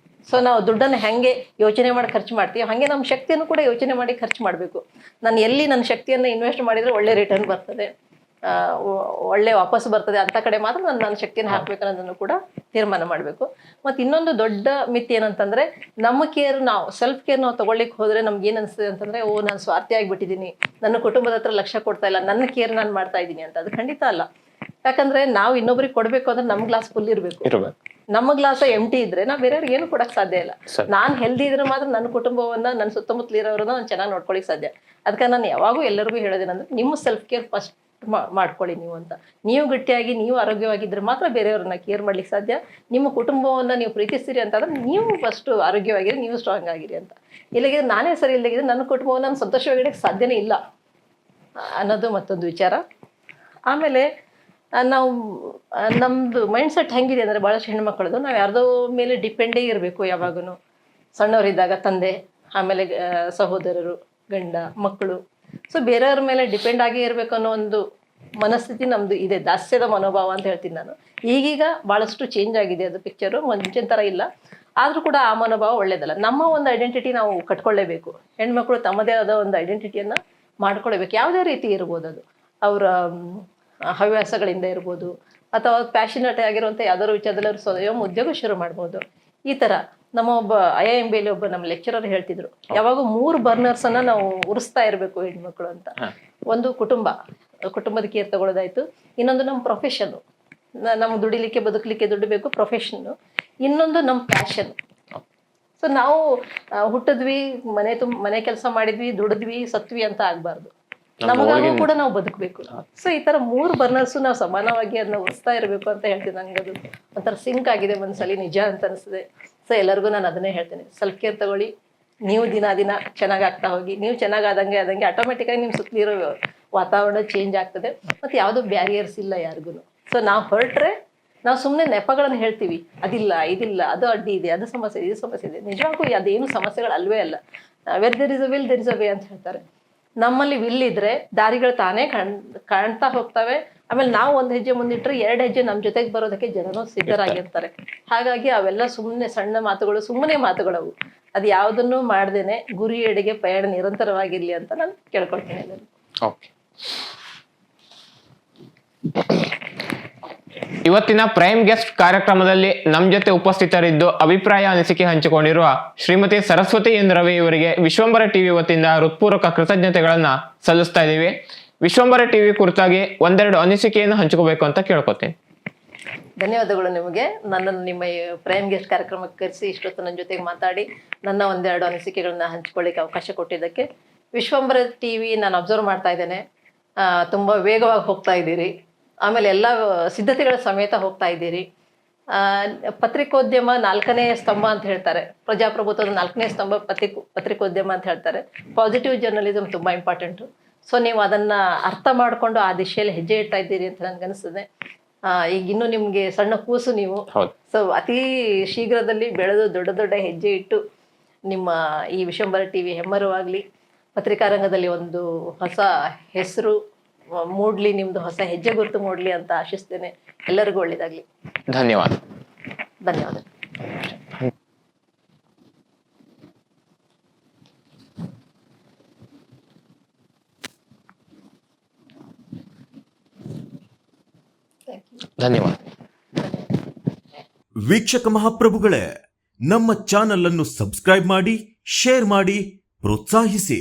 ಸೊ ನಾವು ದುಡ್ಡನ್ನು ಹೆಂಗೆ ಯೋಚನೆ ಮಾಡಿ ಖರ್ಚು ಮಾಡ್ತೀವಿ, ಹಾಗೆ ನಮ್ಮ ಶಕ್ತಿಯನ್ನು ಕೂಡ ಯೋಚನೆ ಮಾಡಿ ಖರ್ಚು ಮಾಡಬೇಕು. ನಾನು ಎಲ್ಲಿ ನನ್ನ ಶಕ್ತಿಯನ್ನು ಇನ್ವೆಸ್ಟ್ ಮಾಡಿದರೆ ಒಳ್ಳೆ ರಿಟರ್ನ್ ಬರ್ತದೆ, ಒಳ್ಳೆ ವಾಪಸ್ ಬರ್ತದೆ, ಅಂತ ಕಡೆ ಮಾತ್ರ ನನ್ನ ಶಕ್ತಿಯನ್ನು ಹಾಕ್ಬೇಕು ಅನ್ನೋದನ್ನು ಕೂಡ ತೀರ್ಮಾನ ಮಾಡಬೇಕು. ಮತ್ತು ಇನ್ನೊಂದು ದೊಡ್ಡ ಮಿತಿ ಏನಂತಂದರೆ, ನಮ್ಮ ಕೇರ್, ನಾವು ಸೆಲ್ಫ್ ಕೇರ್ ನಾವು ತೊಗೊಳ್ಳಿಕ್ಕೆ ಹೋದರೆ ನಮ್ಗೆ ಏನು ಅನಿಸ್ತದೆ ಅಂತಂದರೆ, ನಾನು ಸ್ವಾರ್ಥಿ ಆಗಿಬಿಟ್ಟಿದ್ದೀನಿ, ನನ್ನ ಕುಟುಂಬದ ಹತ್ರ ಲಕ್ಷ್ಯ ಕೊಡ್ತಾ ಇಲ್ಲ, ನನ್ನ ಕೇರ್ ನಾನು ಮಾಡ್ತಾ ಇದ್ದೀನಿ ಅಂತ. ಅದು ಖಂಡಿತ ಅಲ್ಲ. ಯಾಕಂದರೆ ನಾವು ಇನ್ನೊಬ್ರಿಗೆ ಕೊಡಬೇಕು ಅಂದ್ರೆ ನಮ್ಮ ಗ್ಲಾಸ್ ಫುಲ್ ಇರಬೇಕು. ನಮ್ಮ ಗ್ಲಾಸ್ ಎಂಟಿ ಇದ್ರೆ ನಾವು ಬೇರೆಯವ್ರಿಗೆ ಏನು ಕೊಡಕ್ಕೆ ಸಾಧ್ಯ ಇಲ್ಲ. ನಾನು ಹೆಲ್ದಿ ಇದ್ರೆ ಮಾತ್ರ ನನ್ನ ಕುಟುಂಬವನ್ನ, ನನ್ನ ಸುತ್ತಮುತ್ತಲು ಇರೋರನ್ನ ನಾನು ಚೆನ್ನಾಗಿ ನೋಡ್ಕೊಳ್ಳಿಕ್ಕೆ ಸಾಧ್ಯ. ಅದಕ್ಕೆ ನಾನು ಯಾವಾಗೂ ಎಲ್ಲರಿಗೂ ಹೇಳೋದೇನಂದ್ರೆ, ನಿಮ್ಮ ಸೆಲ್ಫ್ ಕೇರ್ ಫಸ್ಟ್ ಮಾಡ್ಕೊಳ್ಳಿ ನೀವು ಅಂತ. ನೀವು ಗಟ್ಟಿಯಾಗಿ, ನೀವು ಆರೋಗ್ಯವಾಗಿದ್ದರೆ ಮಾತ್ರ ಬೇರೆಯವ್ರನ್ನ ಕೇರ್ ಮಾಡ್ಲಿಕ್ಕೆ ಸಾಧ್ಯ. ನಿಮ್ಮ ಕುಟುಂಬವನ್ನು ನೀವು ಪ್ರೀತಿಸ್ತೀರಿ ಅಂತಂದ್ರೆ ನೀವು ಫಸ್ಟು ಆರೋಗ್ಯವಾಗಿರಿ, ನೀವು ಸ್ಟ್ರಾಂಗ್ ಆಗಿರಿ ಅಂತ. ಇಲ್ಲಗಿದ್ರೆ ನಾನೇ ಸರಿ ಇಲ್ಲಗಿದ್ರೆ ನನ್ನ ಕುಟುಂಬವನ್ನು ನಾನು ಸಂತೋಷವಾಗಿಡಕ್ಕೆ ಸಾಧ್ಯನೇ ಇಲ್ಲ ಅನ್ನೋದು ಮತ್ತೊಂದು ವಿಚಾರ. ಆಮೇಲೆ ನಾವು ನಮ್ಮದು ಮೈಂಡ್ ಸೆಟ್ ಹೆಂಗಿದೆ ಅಂದರೆ, ಭಾಳಷ್ಟು ಹೆಣ್ಮಕ್ಳದು ನಾವು ಯಾರ್ದೋ ಮೇಲೆ ಡಿಪೆಂಡೇ ಇರಬೇಕು ಯಾವಾಗೂ. ಸಣ್ಣವರಿದ್ದಾಗ ತಂದೆ, ಆಮೇಲೆ ಸಹೋದರರು, ಗಂಡ, ಮಕ್ಕಳು. ಸೊ ಬೇರೆಯವ್ರ ಮೇಲೆ ಡಿಪೆಂಡ್ ಆಗಿ ಇರಬೇಕು ಅನ್ನೋ ಒಂದು ಮನಸ್ಥಿತಿ ನಮ್ಮದು ಇದೆ. ದಾಸ್ಯದ ಮನೋಭಾವ ಅಂತ ಹೇಳ್ತೀನಿ ನಾನು. ಈಗೀಗ ಭಾಳಷ್ಟು ಚೇಂಜ್ ಆಗಿದೆ ಅದು ಪಿಕ್ಚರು, ಮುಂಚಿನ ಥರ ಇಲ್ಲ. ಆದರೂ ಕೂಡ ಆ ಮನೋಭಾವ ಒಳ್ಳೇದಲ್ಲ. ನಮ್ಮ ಒಂದು ಐಡೆಂಟಿಟಿ ನಾವು ಕಟ್ಕೊಳ್ಳೇಬೇಕು. ಹೆಣ್ಮಕ್ಳು ತಮ್ಮದೇ ಆದ ಒಂದು ಐಡೆಂಟಿಟಿಯನ್ನು ಮಾಡ್ಕೊಳ್ಬೇಕು. ಯಾವುದೇ ರೀತಿ ಇರ್ಬೋದು ಅದು, ಅವರ ಹವ್ಯಾಸಗಳಿಂದ ಇರ್ಬೋದು, ಅಥವಾ ಪ್ಯಾಷನೇಟ್ ಆಗಿರುವಂಥ ಯಾವ್ದಾದ್ರು ವಿಚಾರದಲ್ಲಿ ಅವರು ಸ್ವಯಂ ಉದ್ಯೋಗ ಶುರು ಮಾಡ್ಬೋದು. ಈ ಥರ ನಮ್ಮ ಒಬ್ಬ IIMB ಒಬ್ಬ ನಮ್ಮ ಲೆಕ್ಚರರ್ ಹೇಳ್ತಿದ್ರು, ಯಾವಾಗ 3 ಬರ್ನರ್ಸನ್ನು ನಾವು ಉರಿಸ್ತಾ ಇರಬೇಕು ಹೆಣ್ಮಕ್ಳು ಅಂತ. ಒಂದು ಕುಟುಂಬದ ಕೇರ್ ತಗೊಳ್ಳೋದಾಯ್ತು, ಇನ್ನೊಂದು ನಮ್ಮ ಪ್ರೊಫೆಷನ್ನು, ನಮ್ಮ ದುಡಿಲಿಕ್ಕೆ ಬದುಕಲಿಕ್ಕೆ ದುಡ್ಡು ಬೇಕು, ಪ್ರೊಫೆಷನ್ನು. ಇನ್ನೊಂದು ನಮ್ಮ ಪ್ಯಾಷನ್. ಸೊ ನಾವು ಹುಟ್ಟಿದ್ವಿ, ಮನೆ ಕೆಲಸ ಮಾಡಿದ್ವಿ, ದುಡಿದ್ವಿ, ಸತ್ವಿ ಅಂತ ಆಗಬಾರ್ದು. ನಮಗಾಗೂ ಕೂಡ ನಾವು ಬದುಕಬೇಕು. ಸೊ ಈ ತರ 3 ಬರ್ನರ್ಸು ನಾವು ಸಮಾನವಾಗಿ ಅದನ್ನ ಉಳಿಸ್ತಾ ಇರಬೇಕು ಅಂತ ಹೇಳ್ತೀನಿ. ನಂಗೆ ಅದು ಒಂಥರ ಸಿಂಕ್ ಆಗಿದೆ ಮನಸ್ಸಲ್ಲಿ, ನಿಜ ಅಂತ ಅನಿಸ್ತದೆ. ಸೊ ಎಲ್ಲರಿಗೂ ನಾನು ಅದನ್ನೇ ಹೇಳ್ತೇನೆ, ಸೆಲ್ಫ್ ಕೇರ್ ತಗೊಳ್ಳಿ. ನೀವು ದಿನ ಚೆನ್ನಾಗಾಗ್ತಾ ಹೋಗಿ, ನೀವು ಚೆನ್ನಾಗಾದಂಗೆ ಆಟೋಮೆಟಿಕಾಗಿ ನಿಮ್ಮ ಸುತ್ತಲಿರೋ ವಾತಾವರಣ ಚೇಂಜ್ ಆಗ್ತದೆ. ಮತ್ತು ಯಾವುದೋ ಬ್ಯಾರಿಯರ್ಸ್ ಇಲ್ಲ ಯಾರಿಗೂ. ಸೊ ನಾವು ಹೊರಟ್ರೆ ನಾವು ಸುಮ್ಮನೆ ನೆಪಗಳನ್ನು ಹೇಳ್ತೀವಿ, ಅದಿಲ್ಲ, ಇದಿಲ್ಲ, ಅದು ಅಡ್ಡಿ ಇದೆ, ಅದು ಸಮಸ್ಯೆ, ಇದು ಸಮಸ್ಯೆ ಇದೆ. ನಿಜವಾಗೂ ಅದೇನು ಸಮಸ್ಯೆಗಳು ಅಲ್ವೇ ಅಲ್ಲ. Where there is a will there is a way ಅಂತ ಹೇಳ್ತಾರೆ. ನಮ್ಮಲ್ಲಿ ವಿಲ್ ಇದ್ರೆ ದಾರಿಗಳು ತಾನೇ ಕಾಣ್ತಾ ಹೋಗ್ತವೆ. ಆಮೇಲೆ ನಾವು 1 ಹೆಜ್ಜೆ ಮುಂದಿಟ್ರೆ 2 ಹೆಜ್ಜೆ ನಮ್ಮ ಜೊತೆಗೆ ಬರೋದಕ್ಕೆ ಜನರು ಸಿದ್ಧರಾಗಿರ್ತಾರೆ. ಹಾಗಾಗಿ ಅವೆಲ್ಲ ಸುಮ್ಮನೆ ಸಣ್ಣ ಮಾತುಗಳು, ಸುಮ್ಮನೆ ಮಾತುಗಳವು. ಅದು ಯಾವುದನ್ನು ಮಾಡ್ದೇನೆ ಗುರಿ ಎಡೆಗೆ ಪಯಣ ನಿರಂತರವಾಗಿರ್ಲಿ ಅಂತ ನಾನು ಕೇಳ್ಕೊಳ್ತೀನಿ ಎಲ್ಲರೂ. ಓಕೆ, ಇವತ್ತಿನ ಪ್ರೈಮ್ ಗೆಸ್ಟ್ ಕಾರ್ಯಕ್ರಮದಲ್ಲಿ ನಮ್ಮ ಜೊತೆ ಉಪಸ್ಥಿತರಿದ್ದು ಅಭಿಪ್ರಾಯ ಅನಿಸಿಕೆ ಹಂಚಿಕೊಂಡಿರುವ ಶ್ರೀಮತಿ ಸರಸ್ವತಿ ಎನ್ ರವಿ ಇವರಿಗೆ ವಿಶ್ವಂಬರ ಟಿವಿ ವತಿಯಿಂದ ಹೃತ್ಪೂರ್ವಕ ಕೃತಜ್ಞತೆಗಳನ್ನ ಸಲ್ಲಿಸ್ತಾ ಇದ್ದೀವಿ. ವಿಶ್ವಂಬರ ಟಿವಿ ಕುರಿತಾಗಿ ಒಂದೆರಡು ಅನಿಸಿಕೆಯನ್ನು ಹಂಚ್ಕೋಬೇಕು ಅಂತ ಕೇಳ್ಕೊತೀನಿ. ಧನ್ಯವಾದಗಳು ನಿಮಗೆ. ನನ್ನನ್ನು ನಿಮ್ಮ ಪ್ರೈಮ್ ಗೆಸ್ಟ್ ಕಾರ್ಯಕ್ರಮಕ್ಕೆ ಕರೆಸಿ ಇಷ್ಟೊತ್ತು ನನ್ನ ಜೊತೆಗೆ ಮಾತಾಡಿ ನನ್ನ ಒಂದೆರಡು ಅನಿಸಿಕೆಗಳನ್ನ ಹಂಚ್ಕೊಳ್ಳಿಕ್ಕೆ ಅವಕಾಶ ಕೊಟ್ಟಿದ್ದಕ್ಕೆ. ವಿಶ್ವಂಬರ ಟಿವಿ ನಾನು ಅಬ್ಸರ್ವ್ ಮಾಡ್ತಾ ಇದ್ದೇನೆ, ತುಂಬ ವೇಗವಾಗಿ ಹೋಗ್ತಾ ಇದ್ದೀರಿ. ಆಮೇಲೆ ಎಲ್ಲ ಸಿದ್ಧತೆಗಳ ಸಮೇತ ಹೋಗ್ತಾ ಇದ್ದೀರಿ. ಪತ್ರಿಕೋದ್ಯಮ 4ನೇ ಸ್ತಂಭ ಅಂತ ಹೇಳ್ತಾರೆ, ಪ್ರಜಾಪ್ರಭುತ್ವದ 4ನೇ ಸ್ತಂಭ ಪತ್ರಿಕೋದ್ಯಮ ಅಂತ ಹೇಳ್ತಾರೆ. ಪಾಸಿಟಿವ್ ಜರ್ನಲಿಸಮ್ ತುಂಬ ಇಂಪಾರ್ಟೆಂಟು. ಸೊ ನೀವು ಅದನ್ನು ಅರ್ಥ ಮಾಡಿಕೊಂಡು ಆ ದಿಶೆಯಲ್ಲಿ ಹೆಜ್ಜೆ ಇಡ್ತಾ ಇದ್ದೀರಿ ಅಂತ ನನಗನ್ನಿಸ್ತದೆ. ಈಗ ಇನ್ನೂ ನಿಮಗೆ ಸಣ್ಣ ಕೂಸು ನೀವು. ಸೊ ಅತಿ ಶೀಘ್ರದಲ್ಲಿ ಬೆಳೆದು ದೊಡ್ಡ ಹೆಜ್ಜೆ ಇಟ್ಟು ನಿಮ್ಮ ಈ ವಿಶ್ವಂಬರ ಟಿವಿ ಹೆಮ್ಮರವಾಗಲಿ, ಪತ್ರಿಕಾರಂಗದಲ್ಲಿ ಒಂದು ಹೊಸ ಹೆಸರು ಮೂಡ್ಲಿ, ನಿಮ್ದು ಹೊಸ ಹೆಜ್ಜೆ ಗುರುತು ಮೂಡ್ಲಿ ಅಂತ ಆಶಿಸ್ತೇನೆ. ಎಲ್ಲರಿಗೂ ಒಳ್ಳೇದಾಗ್ಲಿ. ಧನ್ಯವಾದ. ಧನ್ಯವಾದ. ಧನ್ಯವಾದ. ವೀಕ್ಷಕ ಮಹಾಪ್ರಭುಗಳೇ, ನಮ್ಮ ಚಾನಲ್ ಅನ್ನು ಸಬ್ಸ್ಕ್ರೈಬ್ ಮಾಡಿ, ಶೇರ್ ಮಾಡಿ, ಪ್ರೋತ್ಸಾಹಿಸಿ.